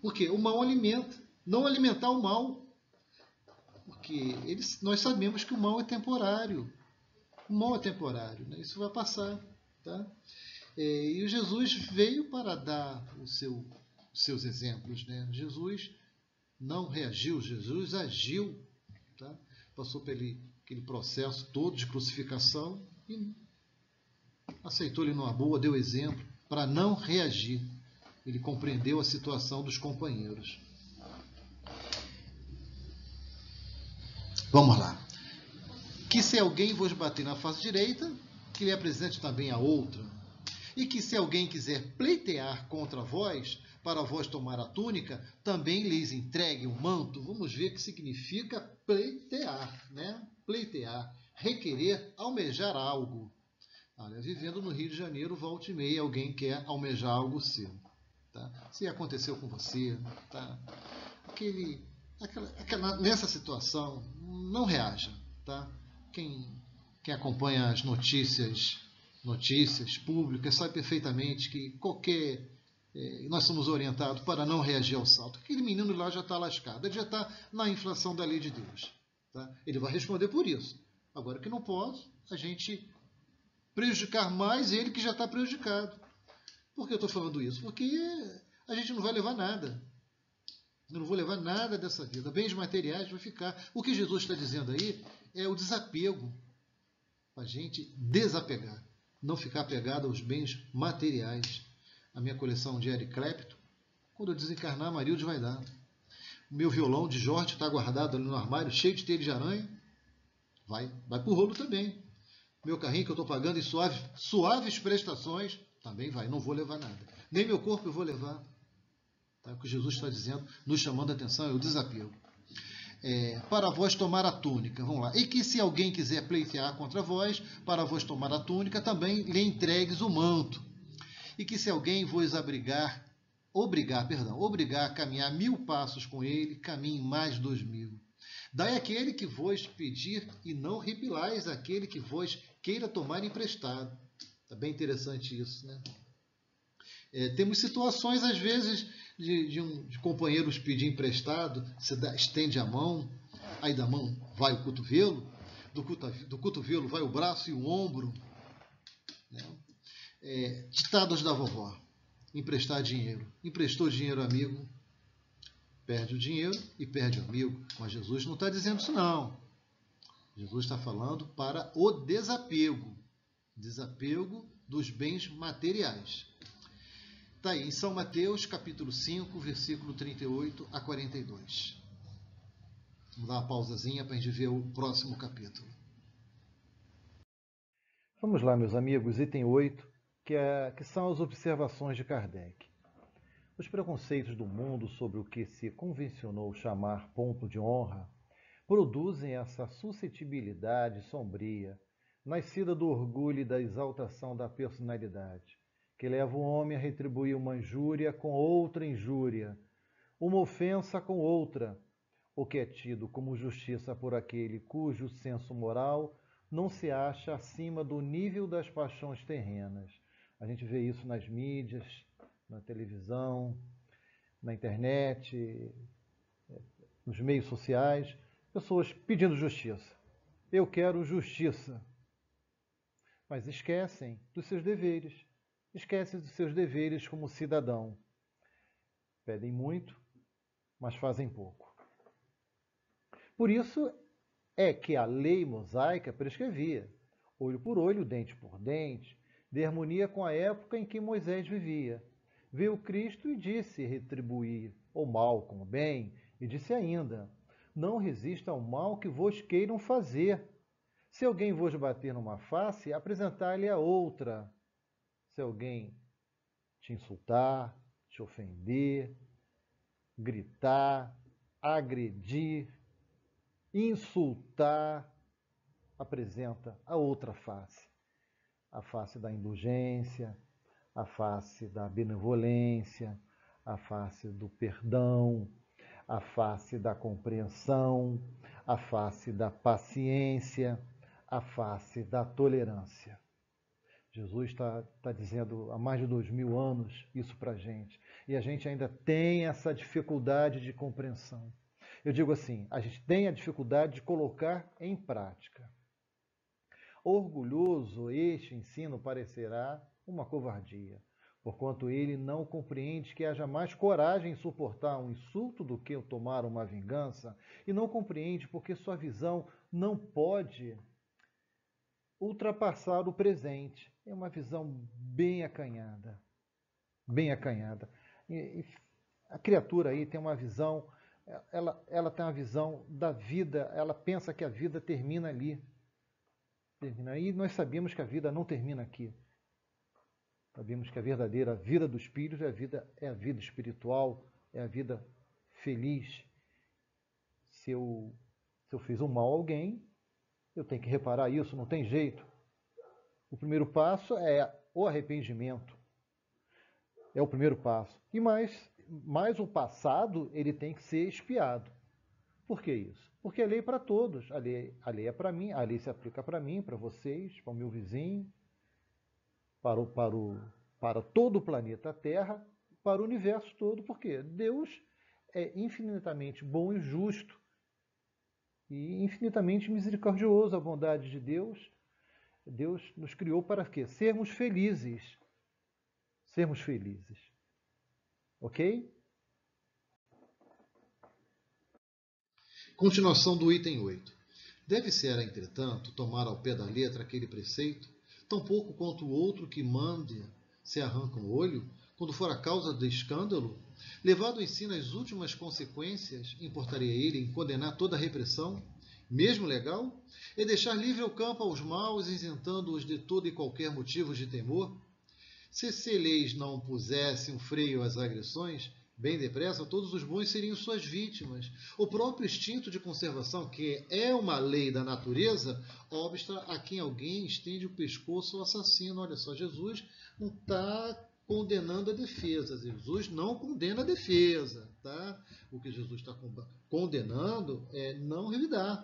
Porque o mal alimenta. Não alimentar o mal. Porque nós sabemos que o mal é temporário. O mal é temporário. Né? Isso vai passar. Tá? E o Jesus veio para dar os seus exemplos. Né? Jesus não reagiu, Jesus agiu. Tá? Passou por aquele processo todo de crucificação e aceitou ele numa boa, deu exemplo para não reagir. Ele compreendeu a situação dos companheiros. Vamos lá. Que se alguém vos bater na face direita, que lhe apresente também a outra. E que se alguém quiser pleitear contra vós, para vós tomar a túnica, também lhes entregue o manto. Vamos ver o que significa pleitear, né? Pleitear, requerer, almejar algo. Olha, vivendo no Rio de Janeiro, volta e meia, alguém quer almejar algo seu. Tá? Se aconteceu com você, tá? Nessa situação, não reaja. Tá? Quem acompanha as notícias públicas sabe perfeitamente que nós somos orientados para não reagir ao salto. Aquele menino lá já está lascado, ele já está na inflação da lei de Deus. Tá? Ele vai responder por isso. Agora, que não pode a gente prejudicar mais ele que já está prejudicado. Por que eu estou falando isso? Porque a gente não vai levar nada. Eu não vou levar nada dessa vida. Bens materiais vai ficar. O que Jesus está dizendo aí é o desapego. A gente desapegar. Não ficar apegado aos bens materiais. A minha coleção de Eric Clapton, quando eu desencarnar, a Marilde vai dar. O meu violão de Jorge está guardado ali no armário, cheio de teia de aranha. Vai para o rolo também. Meu carrinho que eu estou pagando em suaves prestações, também vai, não vou levar nada. Nem meu corpo eu vou levar. Tá? O que Jesus está dizendo, nos chamando a atenção, é o desapego. Para vós tomar a túnica, vamos lá. E que se alguém quiser pleitear contra vós, para vós tomar a túnica, também lhe entregues o manto. E que se alguém vos obrigar a caminhar 1000 passos com ele, caminhe mais 2000. Dai aquele que vos pedir e não repilais aquele que vos queira tomar emprestado. Está bem interessante isso, né? Temos situações, às vezes, de companheiros pedir emprestado, você estende a mão, aí da mão vai o cotovelo, do cotovelo vai o braço e o ombro. Né? Ditados da vovó. Emprestar dinheiro. Emprestou dinheiro, amigo, Perde o dinheiro e perde o amigo. Mas Jesus não está dizendo isso, não. Jesus está falando para o desapego. Desapego dos bens materiais. Está aí, em São Mateus, capítulo 5, versículo 38 a 42. Vamos dar uma pausazinha para a gente ver o próximo capítulo. Vamos lá, meus amigos, item 8, que são as observações de Kardec. Os preconceitos do mundo sobre o que se convencionou chamar ponto de honra produzem essa suscetibilidade sombria, nascida do orgulho e da exaltação da personalidade, que leva o homem a retribuir uma injúria com outra injúria, uma ofensa com outra, o que é tido como justiça por aquele cujo senso moral não se acha acima do nível das paixões terrenas. A gente vê isso nas mídias, na televisão, na internet, nos meios sociais, pessoas pedindo justiça. Eu quero justiça. Mas esquecem dos seus deveres. Esquecem dos seus deveres como cidadão. Pedem muito, mas fazem pouco. Por isso é que a lei mosaica prescrevia, olho por olho, dente por dente, de harmonia com a época em que Moisés vivia. Veio Cristo e disse retribuir o mal com o bem, e disse ainda, não resista ao mal que vos queiram fazer. Se alguém vos bater numa face, apresentar-lhe a outra. Se alguém te insultar, te ofender, gritar, agredir, insultar, apresenta a outra face. A face da indulgência, a face da benevolência, a face do perdão, a face da compreensão, a face da paciência, a face da tolerância. Jesus está dizendo há mais de 2000 anos isso para a gente. E a gente ainda tem essa dificuldade de compreensão. Eu digo assim, a gente tem a dificuldade de colocar em prática. Orgulhoso, este ensino parecerá uma covardia, porquanto ele não compreende que haja mais coragem em suportar um insulto do que tomar uma vingança, e não compreende porque sua visão não pode ultrapassar o presente. É uma visão bem acanhada. Bem acanhada. E a criatura aí tem uma visão, ela tem uma visão da vida, ela pensa que a vida termina ali. Termina aí, nós sabemos que a vida não termina aqui. Sabemos que a verdadeira vida do espírito é a vida espiritual, é a vida feliz. Se eu fiz um mal a alguém, eu tenho que reparar isso, não tem jeito. O primeiro passo é o arrependimento. É o primeiro passo. E mais o passado, ele tem que ser expiado. Por que isso? Porque a lei é para todos. A lei é para mim, a lei se aplica para mim, para vocês, para o meu vizinho, para todo o planeta Terra, para o universo todo. Por quê? Deus é infinitamente bom e justo. E infinitamente misericordioso. A bondade de Deus nos criou para quê? Sermos felizes. Sermos felizes. Ok? Continuação do item 8. Deve ser, entretanto, tomar ao pé da letra aquele preceito, tão pouco quanto o outro que mande se arranca um olho, quando for a causa do escândalo, levado em si nas últimas consequências, importaria ele em condenar toda a repressão, mesmo legal, e deixar livre o campo aos maus, isentando-os de todo e qualquer motivo de temor? Se leis não pusessem um freio às agressões, bem depressa todos os bons seriam suas vítimas. O próprio instinto de conservação, que é uma lei da natureza, obsta a quem alguém estende o pescoço ao assassino. Olha só, Jesus não está condenando a defesa. Jesus não condena a defesa. Tá? O que Jesus está condenando é não revidar.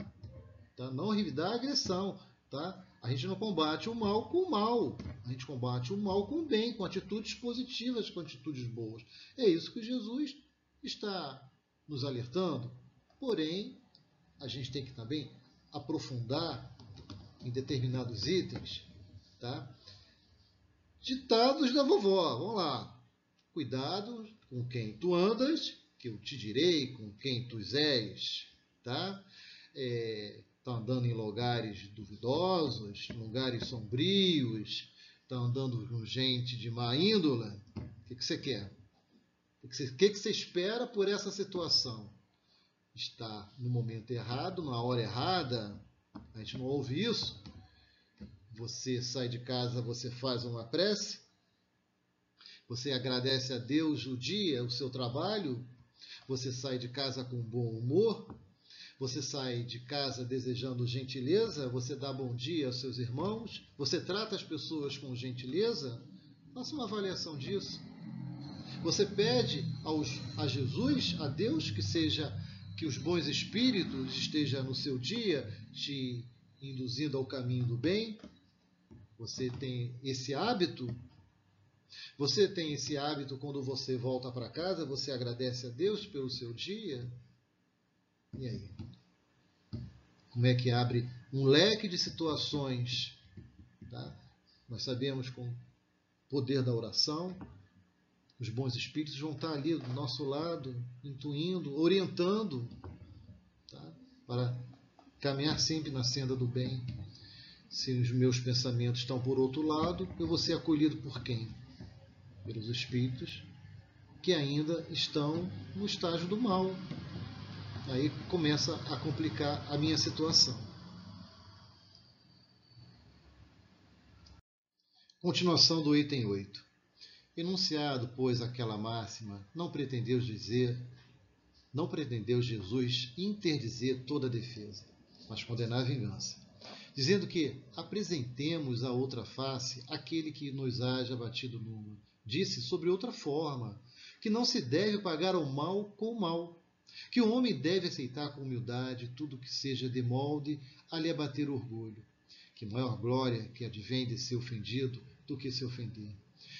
Tá? Não revidar a agressão. Tá? A gente não combate o mal com o mal. A gente combate o mal com o bem, com atitudes positivas, com atitudes boas. É isso que Jesus está nos alertando. Porém, a gente tem que também aprofundar em determinados itens. Tá? Ditados da vovó. Vamos lá. Cuidado com quem tu andas que eu te direi com quem tu és, tá? Está andando em lugares duvidosos, lugares sombrios, está andando com gente de má índole. O que você quer? O que você espera por essa situação? Está no momento errado, na hora errada? A gente não ouve isso. Você sai de casa, você faz uma prece? Você agradece a Deus o dia, o seu trabalho? Você sai de casa com bom humor? Você sai de casa desejando gentileza? Você dá bom dia aos seus irmãos? Você trata as pessoas com gentileza? Faça uma avaliação disso. Você pede a Jesus, a Deus, que os bons espíritos estejam no seu dia, te induzindo ao caminho do bem? Você tem esse hábito? Você tem esse hábito quando você volta para casa? Você agradece a Deus pelo seu dia? E aí? Como é que abre um leque de situações? Tá? Nós sabemos, com o poder da oração, os bons espíritos vão estar ali do nosso lado, intuindo, orientando, tá? Para caminhar sempre na senda do bem. Se os meus pensamentos estão por outro lado, eu vou ser acolhido por quem? Pelos espíritos que ainda estão no estágio do mal. Aí começa a complicar a minha situação. Continuação do item 8. Enunciado, pois, aquela máxima, não pretendeu Jesus interdizer toda a defesa, mas condenar a vingança, dizendo que apresentemos a outra face aquele que nos haja batido numa. Disse sobre outra forma, que não se deve pagar o mal com o mal, que o homem deve aceitar com humildade tudo que seja de molde a lhe abater orgulho, que maior glória que advém de ser ofendido do que se ofender,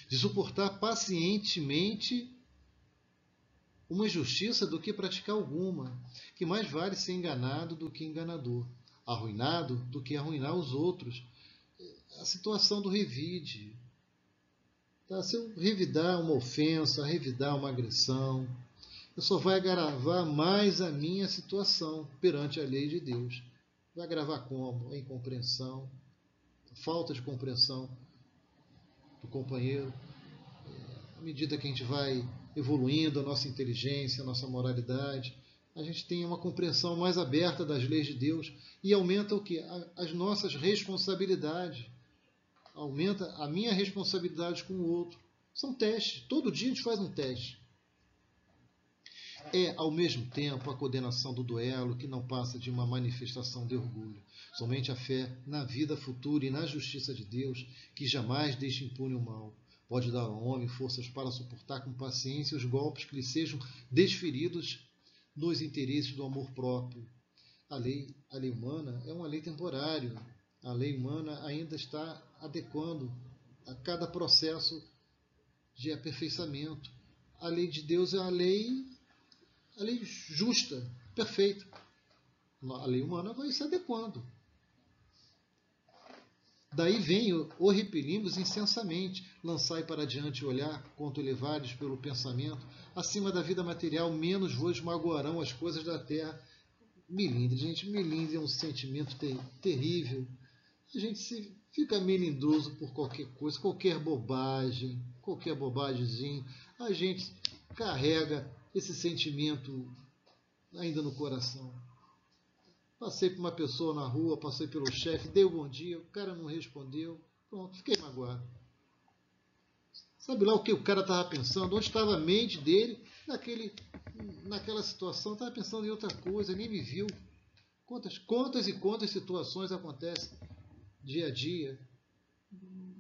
de suportar pacientemente uma injustiça do que praticar alguma, que mais vale ser enganado do que enganador, arruinado do que arruinar os outros. A situação do revide. Tá? Se eu revidar uma ofensa, revidar uma agressão, eu só vai agravar mais a minha situação perante a lei de Deus. Vai agravar como? A incompreensão, a falta de compreensão do companheiro. À medida que a gente vai evoluindo a nossa inteligência, a nossa moralidade, a gente tem uma compreensão mais aberta das leis de Deus e aumenta o quê? As nossas responsabilidades. Aumenta a minha responsabilidade com o outro. São testes. Todo dia a gente faz um teste. É, ao mesmo tempo, a condenação do duelo que não passa de uma manifestação de orgulho. Somente a fé na vida futura e na justiça de Deus, que jamais deixa impune o mal, pode dar ao homem forças para suportar com paciência os golpes que lhe sejam desferidos nos interesses do amor próprio. A lei humana é uma lei temporária. A lei humana ainda está adequando a cada processo de aperfeiçoamento. A lei de Deus é a lei justa, perfeita. A lei humana vai se adequando. Daí vem o repelimos incensamente, lançai para diante o olhar, quanto levares pelo pensamento, acima da vida material, menos vos magoarão as coisas da terra. Melindre, gente, melindre é um sentimento terrível. A gente fica melindroso por qualquer coisa, qualquer bobagemzinha. A gente carrega esse sentimento ainda no coração. Passei por uma pessoa na rua, passei pelo chefe, dei um bom dia, o cara não respondeu, pronto, fiquei magoado. Sabe lá o que o cara estava pensando? Onde estava a mente dele naquela situação? Estava pensando em outra coisa, nem me viu. Quantas e quantas situações acontecem dia a dia?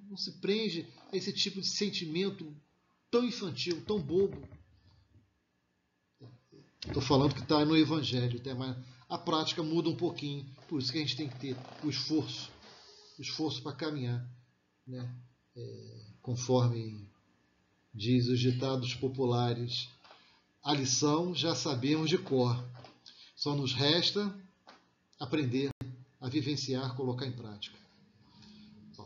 Não se prende a esse tipo de sentimento tão infantil, tão bobo. Estou falando que está no Evangelho, mas a prática muda um pouquinho. Por isso que a gente tem que ter o esforço para caminhar, né? Conforme diz os ditados populares, a lição já sabemos de cor. Só nos resta aprender a vivenciar, colocar em prática.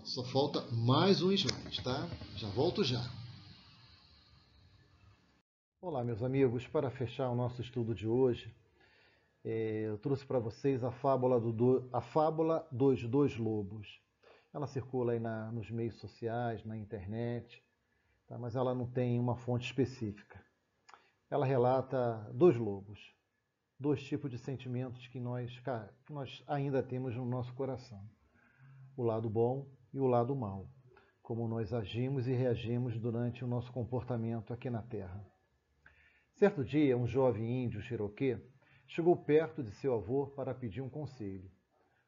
Só falta mais um slide, tá? Já volto já. Olá, meus amigos. Para fechar o nosso estudo de hoje, eu trouxe para vocês a fábula dos dois lobos. Ela circula aí nos meios sociais, na internet, tá? Mas ela não tem uma fonte específica. Ela relata dois lobos, dois tipos de sentimentos que nós ainda temos no nosso coração. O lado bom e o lado mau, como nós agimos e reagimos durante o nosso comportamento aqui na Terra. Certo dia, um jovem índio cherokee chegou perto de seu avô para pedir um conselho.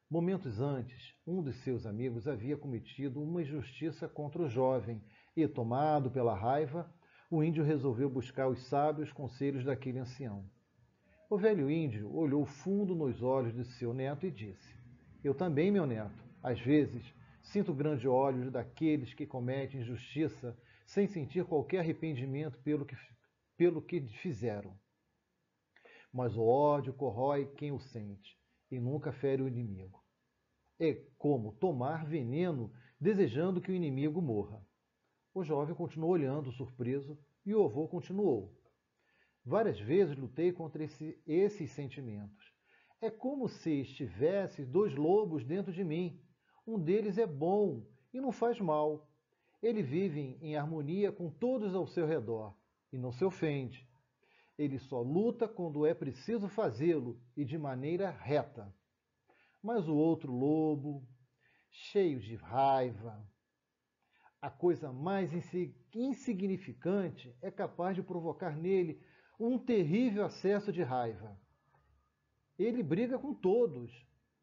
Momentos antes, um de seus amigos havia cometido uma injustiça contra o jovem e, tomado pela raiva, o índio resolveu buscar os sábios conselhos daquele ancião. O velho índio olhou fundo nos olhos de seu neto e disse: Eu também, meu neto, às vezes sinto grande ódio daqueles que cometem injustiça sem sentir qualquer arrependimento pelo que fizeram. Mas o ódio corrói quem o sente e nunca fere o inimigo. É como tomar veneno desejando que o inimigo morra. O jovem continuou olhando, surpreso, e o avô continuou. Várias vezes lutei contra esses sentimentos. É como se estivesse dois lobos dentro de mim. Um deles é bom e não faz mal. Ele vive em harmonia com todos ao seu redor e não se ofende. Ele só luta quando é preciso fazê-lo e de maneira reta. Mas o outro lobo, cheio de raiva, a coisa mais insignificante é capaz de provocar nele um terrível acesso de raiva. Ele briga com todos,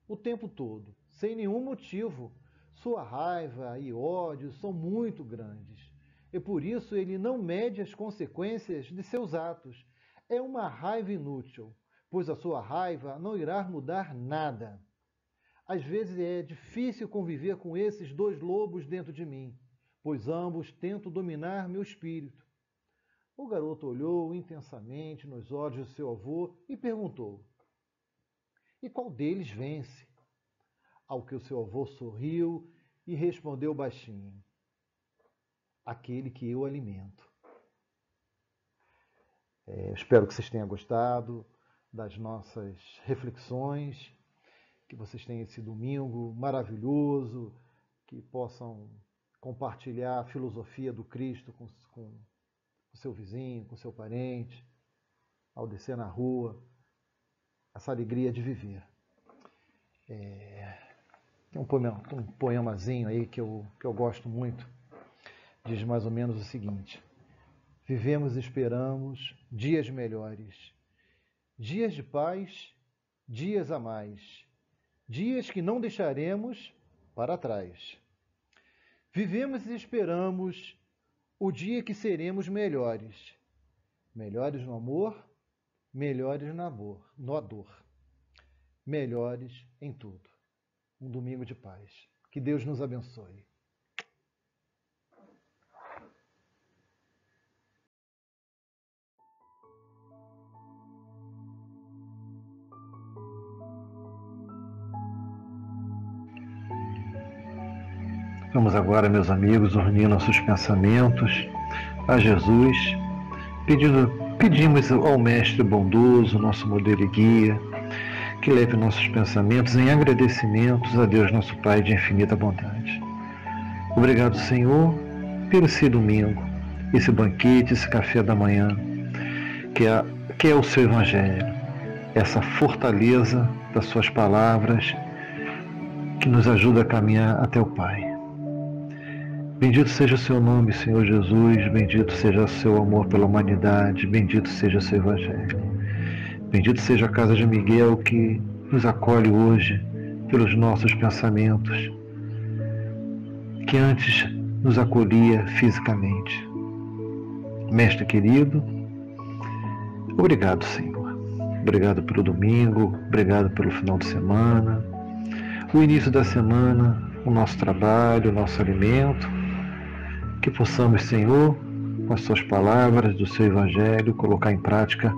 o tempo todo, sem nenhum motivo. Sua raiva e ódio são muito grandes. E por isso ele não mede as consequências de seus atos. É uma raiva inútil, pois a sua raiva não irá mudar nada. Às vezes é difícil conviver com esses dois lobos dentro de mim, pois ambos tentam dominar meu espírito. O garoto olhou intensamente nos olhos de seu avô e perguntou: E qual deles vence? Ao que o seu avô sorriu e respondeu baixinho: Aquele que eu alimento. Espero que vocês tenham gostado das nossas reflexões, que vocês tenham esse domingo maravilhoso, que possam compartilhar a filosofia do Cristo com o seu vizinho, com o seu parente, ao descer na rua, essa alegria de viver. Tem um poemazinho aí que eu gosto muito, diz mais ou menos o seguinte: Vivemos e esperamos dias melhores, dias de paz, dias a mais, dias que não deixaremos para trás. Vivemos e esperamos o dia que seremos melhores, melhores no amor, melhores na dor, melhores em tudo. Um domingo de paz. Que Deus nos abençoe. Vamos agora, meus amigos, unir nossos pensamentos a Jesus, pedimos ao Mestre bondoso, nosso modelo e guia, que leve nossos pensamentos em agradecimentos a Deus, nosso Pai de infinita bondade. Obrigado, Senhor, por esse domingo, esse banquete, esse café da manhã, que é o seu Evangelho, essa fortaleza das suas palavras que nos ajuda a caminhar até o Pai. Bendito seja o seu nome, Senhor Jesus, bendito seja o seu amor pela humanidade, bendito seja o seu Evangelho. Bendito seja a casa de Miguel que nos acolhe hoje pelos nossos pensamentos, que antes nos acolhia fisicamente. Mestre querido, obrigado, Senhor. Obrigado pelo domingo, obrigado pelo final de semana, o início da semana, o nosso trabalho, o nosso alimento. Que possamos, Senhor, com as suas palavras do seu Evangelho, colocar em prática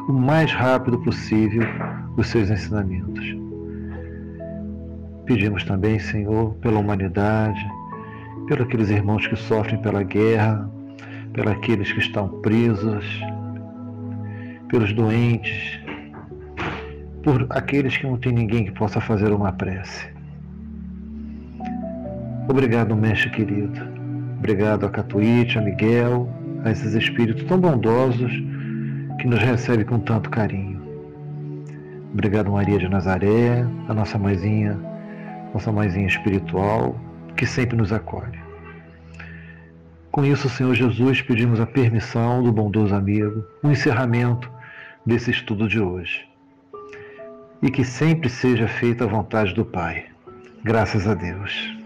o mais rápido possível os seus ensinamentos. Pedimos também, Senhor, pela humanidade, pelos aqueles irmãos que sofrem pela guerra, pelos que estão presos, pelos doentes, por aqueles que não tem ninguém que possa fazer uma prece. Obrigado, mestre querido. Obrigado a Catuíte, a Miguel, a esses espíritos tão bondosos que nos recebem com tanto carinho. Obrigado, Maria de Nazaré, a nossa mãezinha espiritual, que sempre nos acolhe. Com isso, Senhor Jesus, pedimos a permissão do bondoso amigo, o encerramento desse estudo de hoje. E que sempre seja feita a vontade do Pai. Graças a Deus.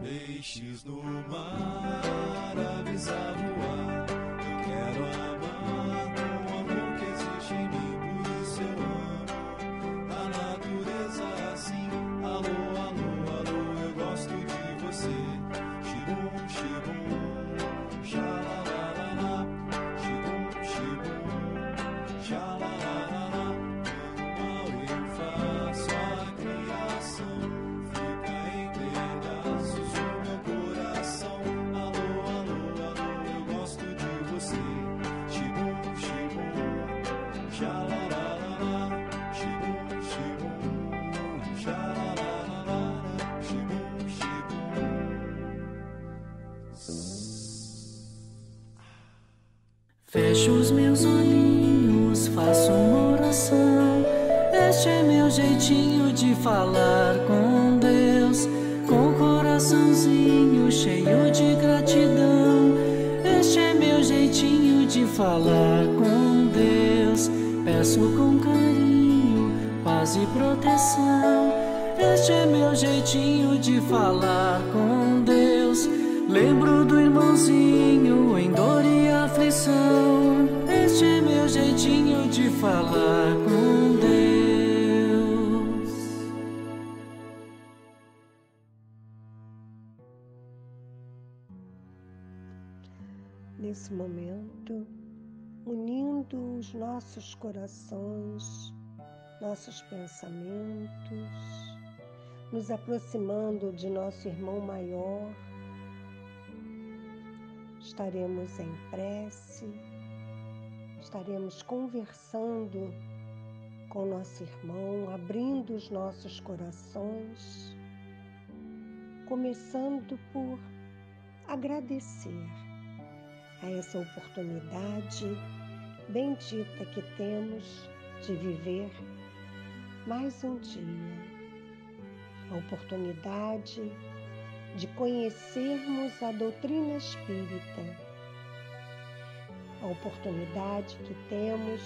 Peixes no mar, aves a voar. Eu quero amar com o amor que existe em mim, por isso eu amo a natureza assim. Alô, alô, alô, eu gosto de você. Xibum, xibum, xalalalala. Xibum, xibum, xalalalala. Mal eu faço a criação, fica em pedaços o meu coração. Alô, alô, alô, eu gosto de você. Xibum, xibum, xalalalala. Xibum, xibum, xalalalala. Xibum, Fecho os meus olhinhos, faço uma oração. Este é meu jeitinho de falar com Deus, com o coraçãozinho cheio de gratidão. Este é meu jeitinho de falar com Deus. Peço com carinho, paz e proteção. Este é meu jeitinho de falar com Deus. Lembro do irmãozinho em dor e aflição. Este é meu jeitinho de falar com Deus. Nesse momento, unindo os nossos corações, nossos pensamentos, nos aproximando de nosso irmão maior, estaremos em prece, estaremos conversando com nosso irmão, abrindo os nossos corações, começando por agradecer a essa oportunidade bendita que temos de viver mais um dia, a oportunidade de conhecermos a doutrina espírita, a oportunidade que temos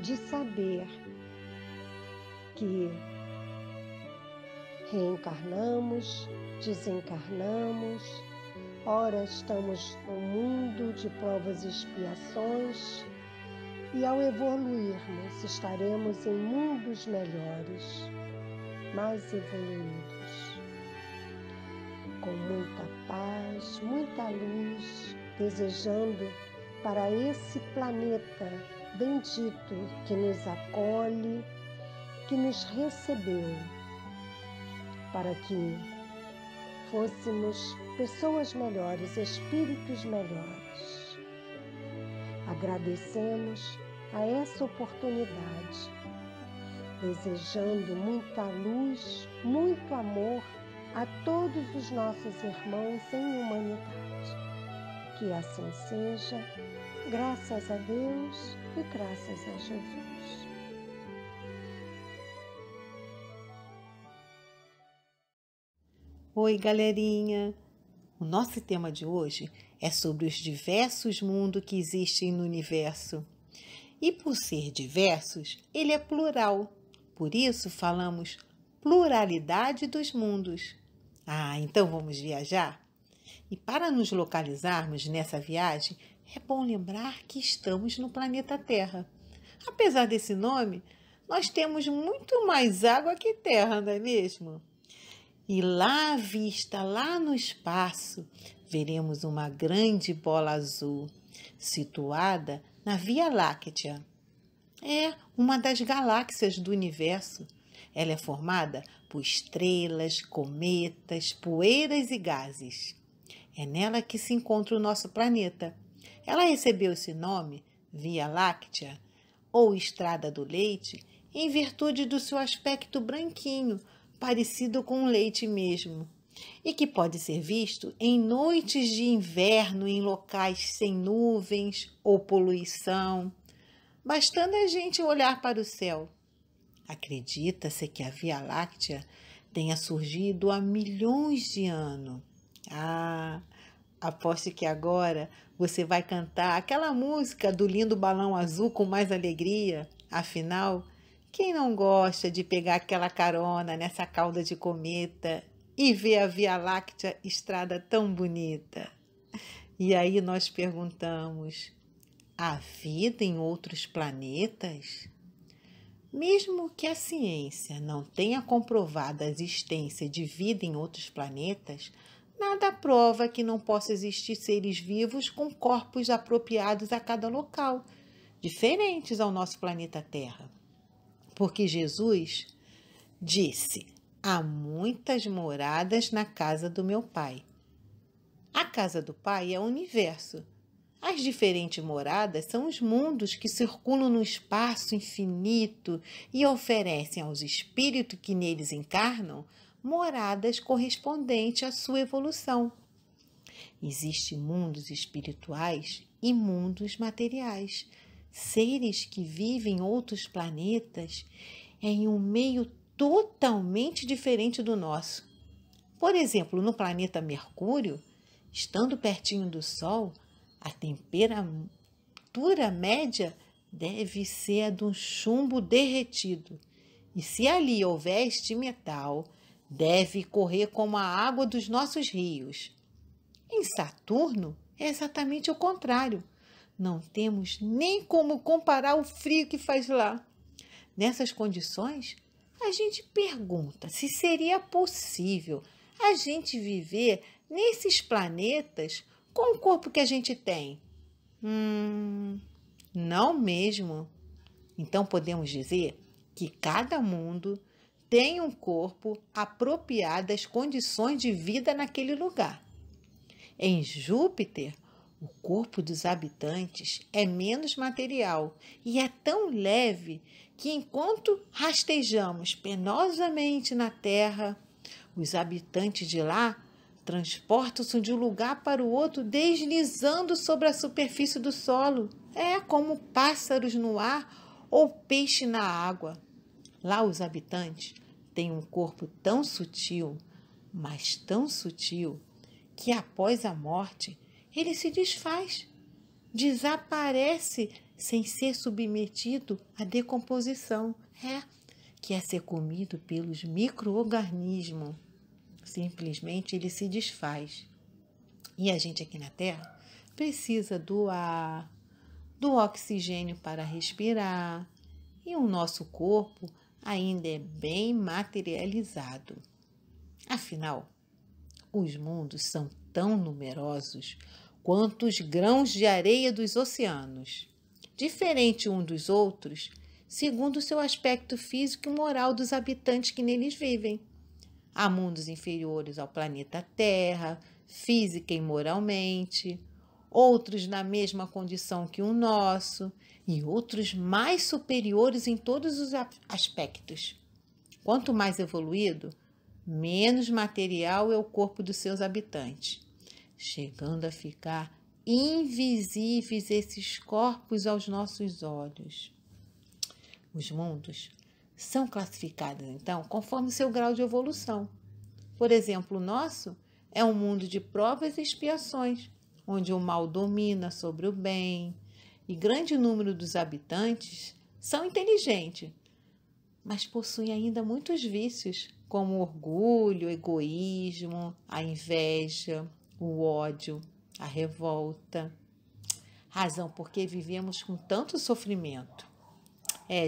de saber que reencarnamos, desencarnamos, ora estamos num mundo de provas e expiações e ao evoluirmos estaremos em mundos melhores, mais evoluídos, com muita paz, muita luz, desejando para esse planeta bendito que nos acolhe, que nos recebeu, para que fôssemos pessoas melhores, espíritos melhores. Agradecemos a essa oportunidade, desejando muita luz, muito amor a todos os nossos irmãos em humanidade. Que assim seja, graças a Deus e graças a Jesus. Oi, galerinha! O nosso tema de hoje é sobre os diversos mundos que existem no universo. E por ser diversos, ele é plural. Por isso falamos pluralidade dos mundos. Então vamos viajar? E para nos localizarmos nessa viagem, é bom lembrar que estamos no planeta Terra. Apesar desse nome, nós temos muito mais água que terra, não é mesmo? E lá à vista, lá no espaço, veremos uma grande bola azul, situada na Via Láctea. É uma das galáxias do universo. Ela é formada por estrelas, cometas, poeiras e gases. É nela que se encontra o nosso planeta. Ela recebeu esse nome, Via Láctea, ou Estrada do Leite, em virtude do seu aspecto branquinho, parecido com o leite mesmo, e que pode ser visto em noites de inverno em locais sem nuvens ou poluição, bastando a gente olhar para o céu. Acredita-se que a Via Láctea tenha surgido há milhões de anos. Aposto que agora você vai cantar aquela música do lindo balão azul com mais alegria. Afinal, quem não gosta de pegar aquela carona nessa cauda de cometa e ver a Via Láctea estrada tão bonita? E aí nós perguntamos, há vida em outros planetas? Mesmo que a ciência não tenha comprovado a existência de vida em outros planetas, nada prova que não possa existir seres vivos com corpos apropriados a cada local, diferentes ao nosso planeta Terra. Porque Jesus disse, há muitas moradas na casa do meu Pai. A casa do Pai é o universo. As diferentes moradas são os mundos que circulam no espaço infinito e oferecem aos espíritos que neles encarnam moradas correspondentes à sua evolução. Existem mundos espirituais e mundos materiais, seres que vivem em outros planetas em um meio totalmente diferente do nosso. Por exemplo, no planeta Mercúrio, estando pertinho do Sol, a temperatura média deve ser a de um chumbo derretido. E se ali houver este metal, deve correr como a água dos nossos rios. Em Saturno, é exatamente o contrário. Não temos nem como comparar o frio que faz lá. Nessas condições, a gente pergunta se seria possível a gente viver nesses planetas com o corpo que a gente tem. Não mesmo. Então podemos dizer que cada mundo tem um corpo apropriado às condições de vida naquele lugar. Em Júpiter, O corpo dos habitantes é menos material e é tão leve que, enquanto rastejamos penosamente na terra, os habitantes de lá transportam-se de um lugar para o outro, deslizando sobre a superfície do solo. É como pássaros no ar ou peixe na água. Lá os habitantes têm um corpo tão sutil, mas tão sutil, que após a morte ele se desfaz, desaparece sem ser submetido à decomposição. Que é ser comido pelos micro-organismos. Simplesmente ele se desfaz. E a gente aqui na Terra precisa do ar, do oxigênio para respirar, e o nosso corpo ainda é bem materializado. Afinal, os mundos são tão numerosos quanto os grãos de areia dos oceanos, diferente uns dos outros, segundo o seu aspecto físico e moral dos habitantes que neles vivem. Há mundos inferiores ao planeta Terra, física e moralmente, outros na mesma condição que o nosso e outros mais superiores em todos os aspectos. Quanto mais evoluído, menos material é o corpo dos seus habitantes, chegando a ficar invisíveis esses corpos aos nossos olhos. Os mundos são classificados, então, conforme seu grau de evolução. Por exemplo, o nosso é um mundo de provas e expiações, onde o mal domina sobre o bem, e grande número dos habitantes são inteligentes, mas possuem ainda muitos vícios, como o orgulho, o egoísmo, a inveja, o ódio, a revolta. Razão porque vivemos com tanto sofrimento.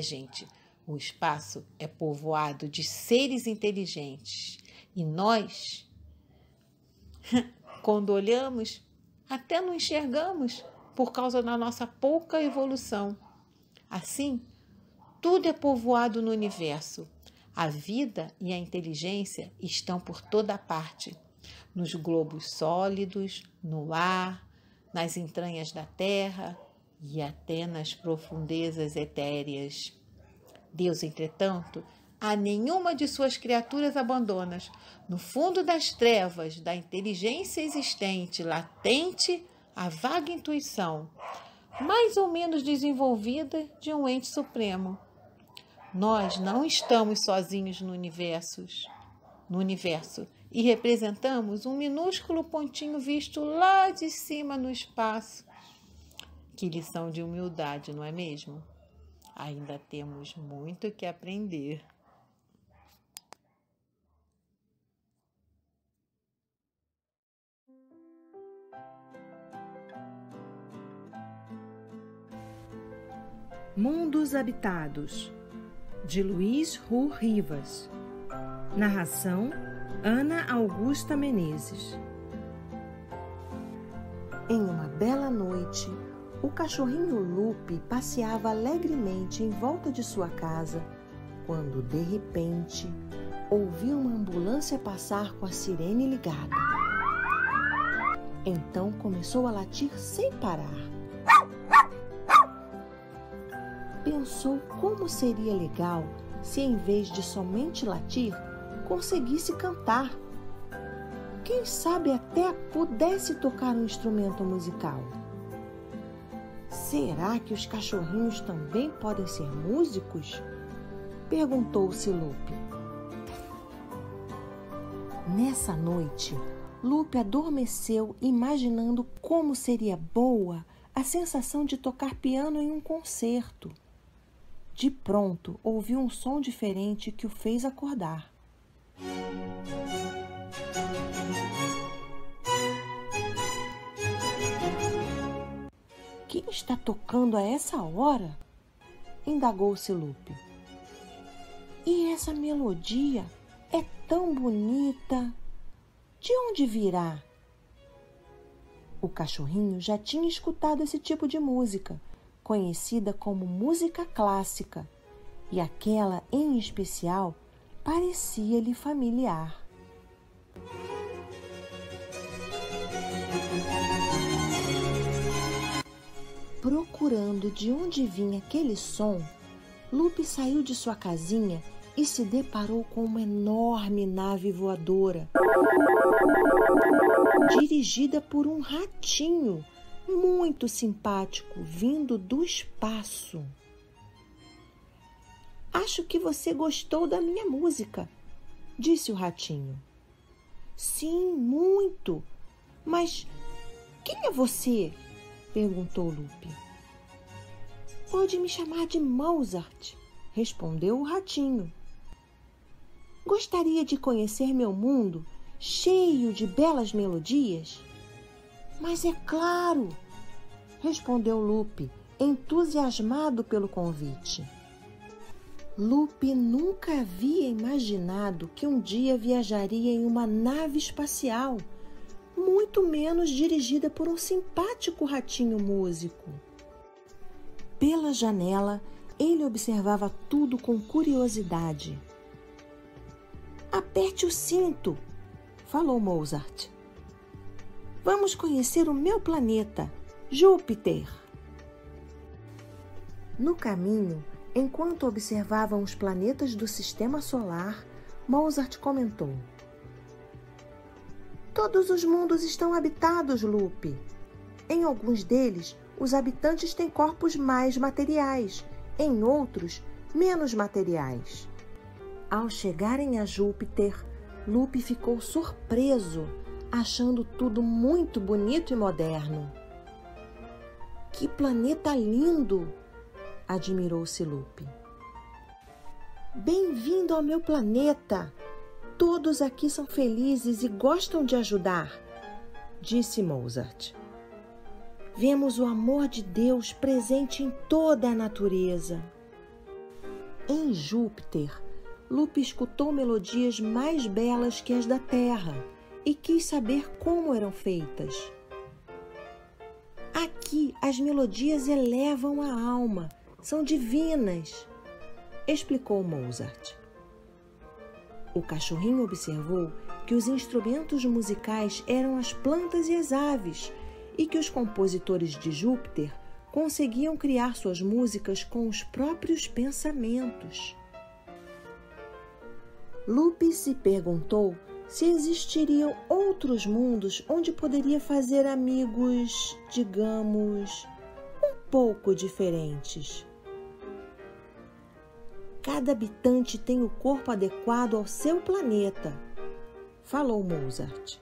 Gente, o espaço é povoado de seres inteligentes e nós, quando olhamos, até não enxergamos por causa da nossa pouca evolução. Assim, tudo é povoado no universo. A vida e a inteligência estão por toda parte, nos globos sólidos, no ar, nas entranhas da terra e até nas profundezas etéreas. Deus, entretanto, a nenhuma de suas criaturas abandona. No fundo das trevas da inteligência existente, latente, a vaga intuição, mais ou menos desenvolvida, de um ente supremo. Nós não estamos sozinhos no universo e representamos um minúsculo pontinho visto lá de cima no espaço. Que lição de humildade, não é mesmo? Ainda temos muito que aprender. Mundos Habitados, de Luiz Ru Rivas. Narração: Ana Augusta Menezes. Em uma bela noite, o cachorrinho Lupe passeava alegremente em volta de sua casa, quando, de repente, ouviu uma ambulância passar com a sirene ligada. Então começou a latir sem parar. Pensou como seria legal se, em vez de somente latir, conseguisse cantar. Quem sabe até pudesse tocar um instrumento musical. Será que os cachorrinhos também podem ser músicos? Perguntou-se Lupe. Nessa noite, Lupe adormeceu imaginando como seria boa a sensação de tocar piano em um concerto. De pronto, ouviu um som diferente que o fez acordar. Quem está tocando a essa hora? Indagou-se Lupe. E essa melodia é tão bonita. De onde virá? O cachorrinho já tinha escutado esse tipo de música, conhecida como música clássica, e aquela, em especial, parecia-lhe familiar. Procurando de onde vinha aquele som, Lupe saiu de sua casinha e se deparou com uma enorme nave voadora, dirigida por um ratinho muito simpático vindo do espaço. "Acho que você gostou da minha música", disse o ratinho. "Sim, muito. Mas quem é você?", perguntou Lupe. "Pode me chamar de Mozart", respondeu o ratinho. "Gostaria de conhecer meu mundo cheio de belas melodias?" "Mas é claro", respondeu Lupe, entusiasmado pelo convite. Lupe nunca havia imaginado que um dia viajaria em uma nave espacial, muito menos dirigida por um simpático ratinho músico. Pela janela, ele observava tudo com curiosidade. "Aperte o cinto", falou Mozart. "Vamos conhecer o meu planeta, Júpiter." No caminho, enquanto observavam os planetas do sistema solar, Mozart comentou: "Todos os mundos estão habitados, Lupe. Em alguns deles, os habitantes têm corpos mais materiais, em outros, menos materiais." Ao chegarem a Júpiter, Lupe ficou surpreso, achando tudo muito bonito e moderno. "Que planeta lindo!" admirou-se Lupe. "Bem-vindo ao meu planeta! Todos aqui são felizes e gostam de ajudar", disse Mozart. "Vemos o amor de Deus presente em toda a natureza." Em Júpiter, Lupe escutou melodias mais belas que as da Terra e quis saber como eram feitas. "Aqui as melodias elevam a alma, são divinas", explicou Mozart. O cachorrinho observou que os instrumentos musicais eram as plantas e as aves e que os compositores de Júpiter conseguiam criar suas músicas com os próprios pensamentos. Lupe se perguntou se existiriam outros mundos onde poderia fazer amigos, digamos, um pouco diferentes. "Cada habitante tem o corpo adequado ao seu planeta", falou Mozart.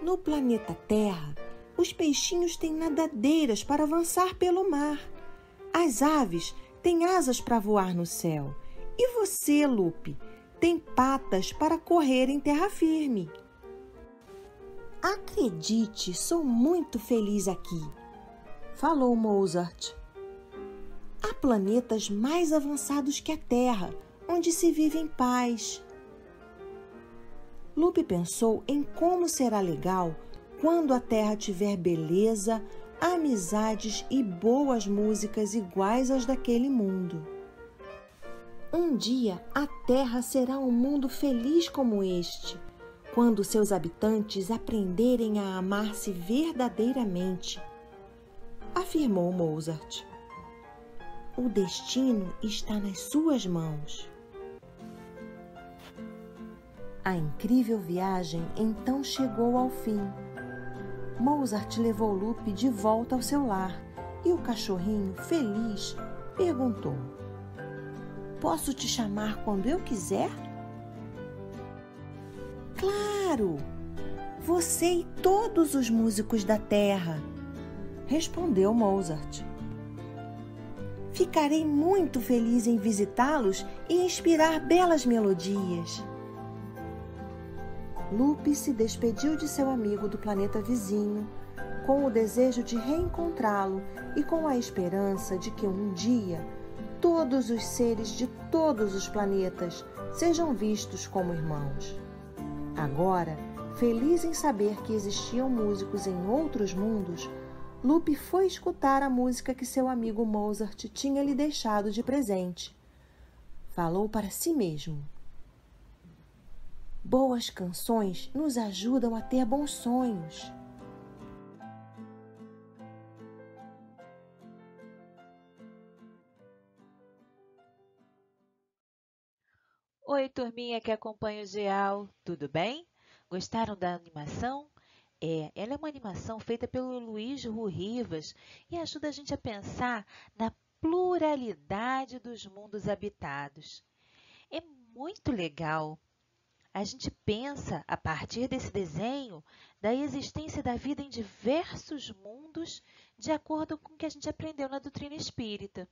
"No planeta Terra, os peixinhos têm nadadeiras para avançar pelo mar. As aves têm asas para voar no céu. E você, Lupe, tem patas para correr em terra firme." "Acredite, sou muito feliz aqui", falou Mozart. "Há planetas mais avançados que a Terra, onde se vive em paz." Lupe pensou em como será legal quando a Terra tiver beleza, amizades e boas músicas iguais às daquele mundo. Um dia a Terra será um mundo feliz como este, quando seus habitantes aprenderem a amar-se verdadeiramente, afirmou Mozart. "O destino está nas suas mãos." A incrível viagem então chegou ao fim. Mozart levou Lupe de volta ao seu lar e o cachorrinho, feliz, perguntou: "Posso te chamar quando eu quiser?" "Claro! Você e todos os músicos da Terra", respondeu Mozart. "Ficarei muito feliz em visitá-los e inspirar belas melodias." Lupe se despediu de seu amigo do planeta vizinho, com o desejo de reencontrá-lo e com a esperança de que um dia todos os seres de todos os planetas sejam vistos como irmãos. Agora, feliz em saber que existiam músicos em outros mundos, Lupe foi escutar a música que seu amigo Mozart tinha lhe deixado de presente. Falou para si mesmo: "Boas canções nos ajudam a ter bons sonhos." turminha que acompanha o GEAL, tudo bem? Gostaram da animação? Ela é uma animação feita pelo Luiz Rivas e ajuda a gente a pensar na pluralidade dos mundos habitados. É muito legal. A gente pensa, a partir desse desenho, da existência da vida em diversos mundos, de acordo com o que a gente aprendeu na doutrina espírita.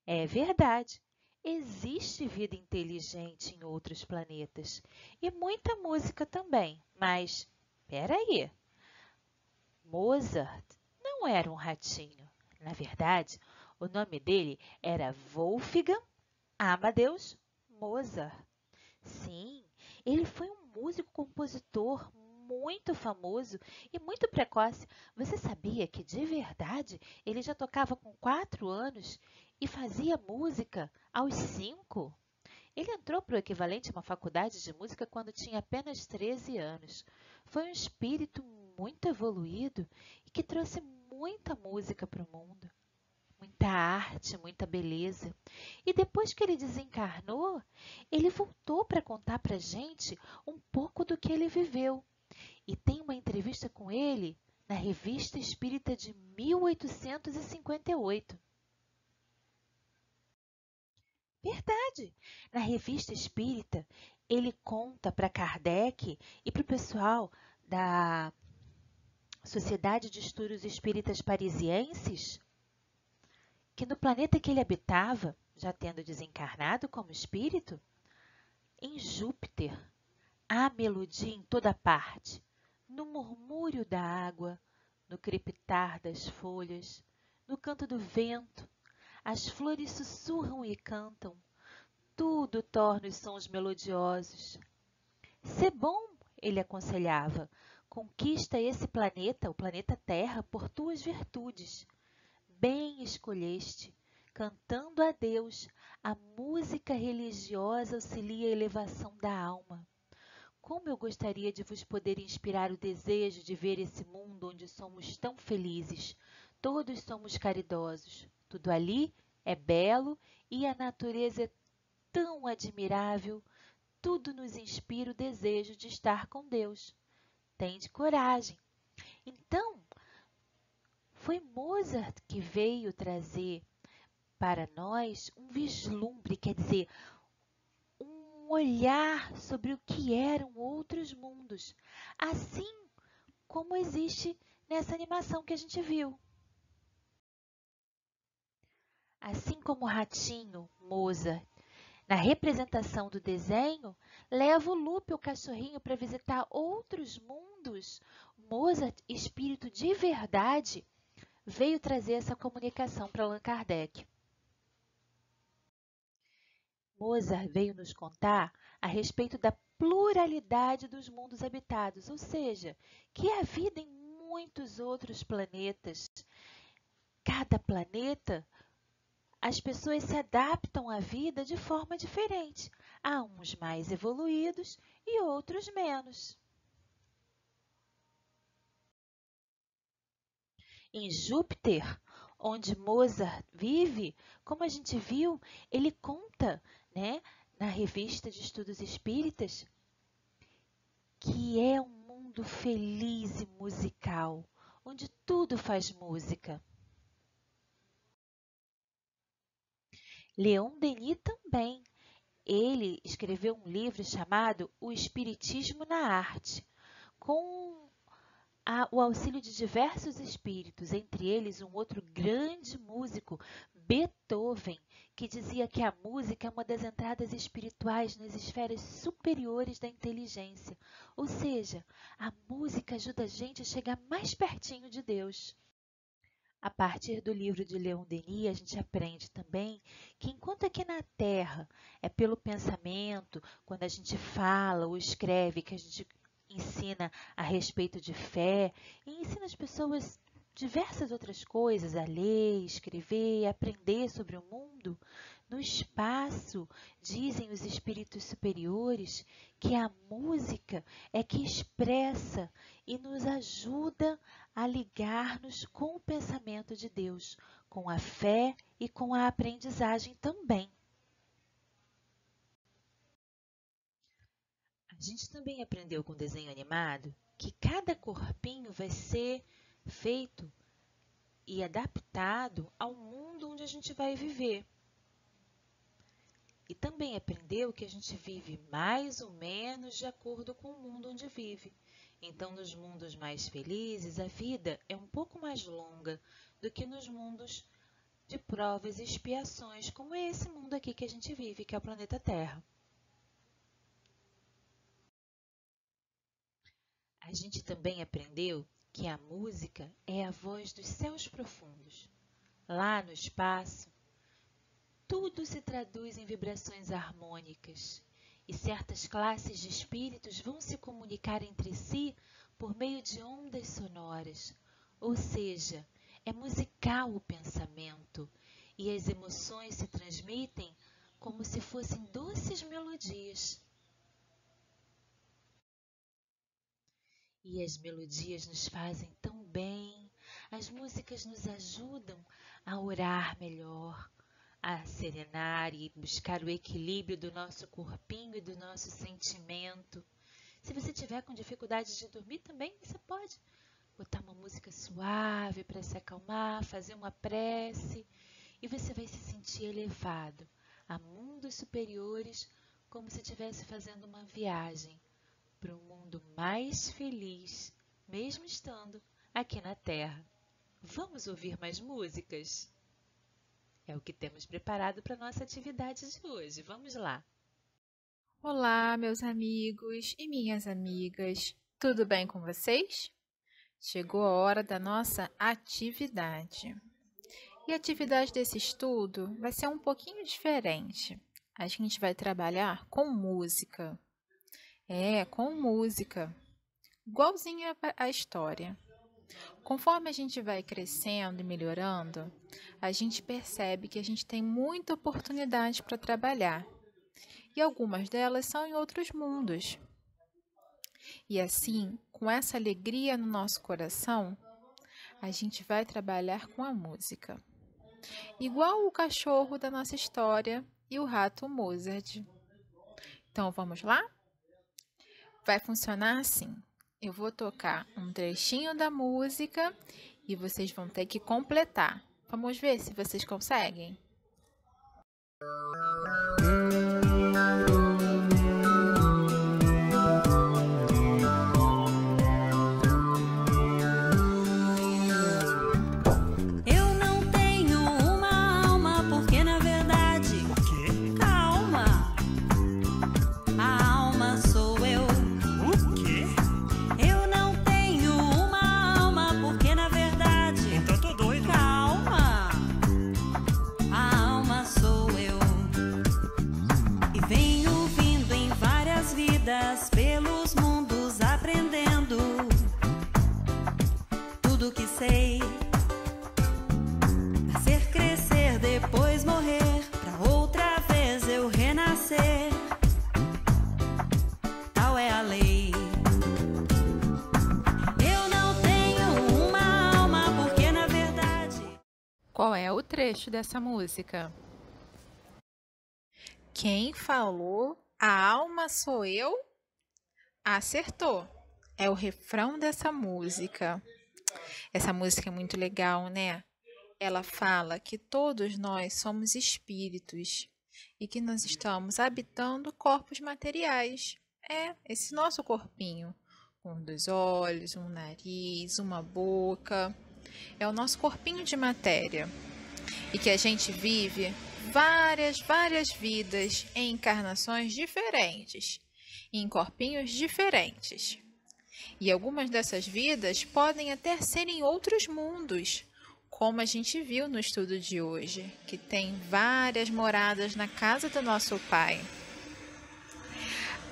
É verdade. Existe vida inteligente em outros planetas e muita música também, mas espera aí, Mozart não era um ratinho. Na verdade, o nome dele era Wolfgang Amadeus Mozart. Sim, ele foi um músico-compositor muito famoso e muito precoce. Você sabia que, de verdade, ele já tocava com 4 anos e fazia música aos 5? Ele entrou para o equivalente a uma faculdade de música quando tinha apenas 13 anos. Foi um espírito muito evoluído e que trouxe muita música para o mundo. Muita arte, muita beleza. E depois que ele desencarnou, ele voltou para contar para a gente um pouco do que ele viveu. E tem uma entrevista com ele na Revista Espírita de 1858. Verdade! Na Revista Espírita, ele conta para Kardec e para o pessoal da Sociedade de Estudos Espíritas Parisienses que no planeta que ele habitava, já tendo desencarnado como espírito, em Júpiter, há melodia em toda parte, no murmúrio da água, no crepitar das folhas, no canto do vento. As flores sussurram e cantam, tudo torna os sons melodiosos. Sê bom, ele aconselhava, conquista esse planeta, o planeta Terra, por tuas virtudes. Bem escolheste, cantando a Deus, a música religiosa auxilia a elevação da alma. Como eu gostaria de vos poder inspirar o desejo de ver esse mundo onde somos tão felizes, todos somos caridosos, tudo ali é belo e a natureza é tão admirável, tudo nos inspira o desejo de estar com Deus. Tende coragem. Então, foi Mozart que veio trazer para nós um vislumbre, quer dizer, um olhar sobre o que eram outros mundos, assim como existe nessa animação que a gente viu. Assim como o ratinho, Mozart, na representação do desenho, leva o Lupe, o cachorrinho, para visitar outros mundos, Mozart, espírito de verdade, veio trazer essa comunicação para Allan Kardec. Mozart veio nos contar a respeito da pluralidade dos mundos habitados, ou seja, que há vida em muitos outros planetas. Cada planeta, as pessoas se adaptam à vida de forma diferente. Há uns mais evoluídos e outros menos. Em Júpiter, onde Mozart vive, como a gente viu, ele conta, na Revista de Estudos Espíritas, que é um mundo feliz e musical, onde tudo faz música. Leon Denis também. Ele escreveu um livro chamado O Espiritismo na Arte, com o auxílio de diversos espíritos, entre eles um outro grande músico, Beethoven, que dizia que a música é uma das entradas espirituais nas esferas superiores da inteligência. Ou seja, a música ajuda a gente a chegar mais pertinho de Deus. A partir do livro de Leon Denis, a gente aprende também que enquanto aqui na Terra é pelo pensamento, quando a gente fala ou escreve, que a gente ensina a respeito de fé e ensina as pessoas diversas outras coisas, a ler, escrever, aprender sobre o mundo, no espaço, dizem os espíritos superiores, que a música é que expressa e nos ajuda a ligar-nos com o pensamento de Deus, com a fé e com a aprendizagem também. A gente também aprendeu com o desenho animado que cada corpinho vai ser feito e adaptado ao mundo onde a gente vai viver. E também aprendeu que a gente vive mais ou menos de acordo com o mundo onde vive. Então, nos mundos mais felizes, a vida é um pouco mais longa do que nos mundos de provas e expiações, como é esse mundo aqui que a gente vive, que é o planeta Terra. A gente também aprendeu que a música é a voz dos céus profundos. Lá no espaço, tudo se traduz em vibrações harmônicas e certas classes de espíritos vão se comunicar entre si por meio de ondas sonoras, ou seja, é musical o pensamento e as emoções se transmitem como se fossem doces melodias. E as melodias nos fazem tão bem, as músicas nos ajudam a orar melhor, a serenar e buscar o equilíbrio do nosso corpinho e do nosso sentimento. Se você tiver com dificuldade de dormir também, você pode botar uma música suave para se acalmar, fazer uma prece e você vai se sentir elevado a mundos superiores, como se estivesse fazendo uma viagem para um mundo mais feliz, mesmo estando aqui na Terra. Vamos ouvir mais músicas? É o que temos preparado para a nossa atividade de hoje. Vamos lá! Olá, meus amigos e minhas amigas. Tudo bem com vocês? Chegou a hora da nossa atividade. E a atividade desse estudo vai ser um pouquinho diferente. A gente vai trabalhar com música. Com música. Igualzinha à história. Conforme a gente vai crescendo e melhorando, a gente percebe que a gente tem muita oportunidade para trabalhar. E algumas delas são em outros mundos. E assim, com essa alegria no nosso coração, a gente vai trabalhar com a música. Igual o cachorro da nossa história e o rato Mozart. Então, vamos lá? Vai funcionar assim. Eu vou tocar um trechinho da música e vocês vão ter que completar. Vamos ver se vocês conseguem? Eu não tenho uma alma porque na verdade... O quê? Calma! A alma sou eu. O quê? Eu não tenho uma alma porque na verdade... Então tô doido. Calma! A alma sou eu. E venho vindo em várias vidas, pelos mundos aprendendo tudo que sei. Nascer, crescer, depois morrer, pra outra vez eu renascer. Tal é a lei. Eu não tenho uma alma porque na verdade... Qual é o trecho dessa música? Quem falou "a alma sou eu"? Acertou. É o refrão dessa música. Essa música é muito legal, né? Ela fala que todos nós somos espíritos e que nós estamos habitando corpos materiais. Esse nosso corpinho, com 2 olhos, um nariz, uma boca. É o nosso corpinho de matéria. E que a gente vive várias vidas em encarnações diferentes, em corpinhos diferentes. E algumas dessas vidas podem até ser em outros mundos, como a gente viu no estudo de hoje, que tem várias moradas na casa do nosso Pai.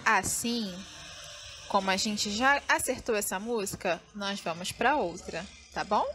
Assim, como a gente já acertou essa música, nós vamos para outra, tá bom?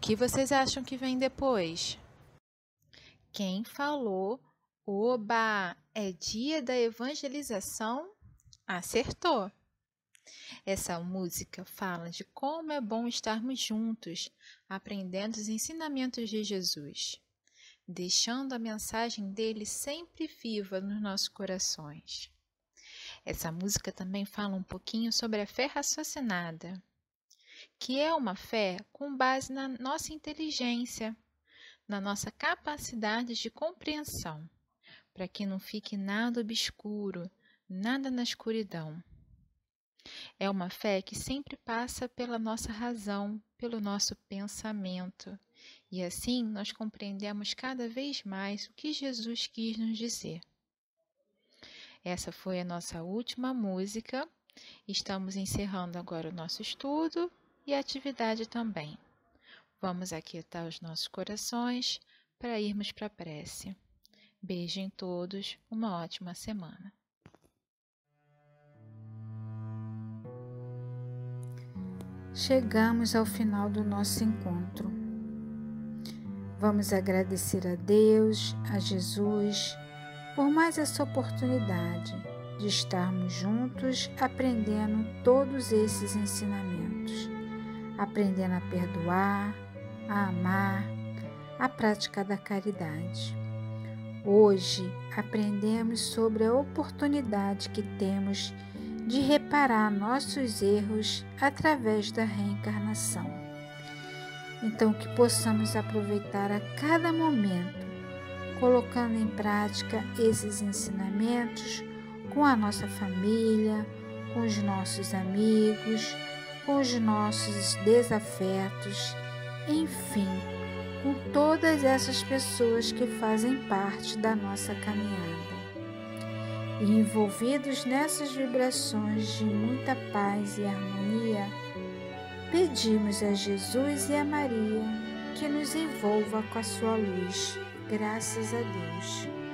que vocês acham que vem depois? Quem falou, oba, é dia da evangelização? Acertou! Essa música fala de como é bom estarmos juntos, aprendendo os ensinamentos de Jesus, deixando a mensagem dele sempre viva nos nossos corações. Essa música também fala um pouquinho sobre a fé raciocinada, que é uma fé com base na nossa inteligência, na nossa capacidade de compreensão, para que não fique nada obscuro, nada na escuridão. É uma fé que sempre passa pela nossa razão, pelo nosso pensamento, e assim nós compreendemos cada vez mais o que Jesus quis nos dizer. Essa foi a nossa última música. Estamos encerrando agora o nosso estudo e a atividade também. Vamos aquietar os nossos corações para irmos para a prece. Beijo em todos, uma ótima semana. Chegamos ao final do nosso encontro. Vamos agradecer a Deus, a Jesus, por mais essa oportunidade de estarmos juntos aprendendo todos esses ensinamentos, aprendendo a perdoar, a amar, a prática da caridade. Hoje aprendemos sobre a oportunidade que temos de reparar nossos erros através da reencarnação. Então, que possamos aproveitar a cada momento, colocando em prática esses ensinamentos com a nossa família, com os nossos amigos, com os nossos desafetos, enfim, com todas essas pessoas que fazem parte da nossa caminhada. E envolvidos nessas vibrações de muita paz e harmonia, pedimos a Jesus e a Maria que nos envolva com a sua luz. Graças a Deus.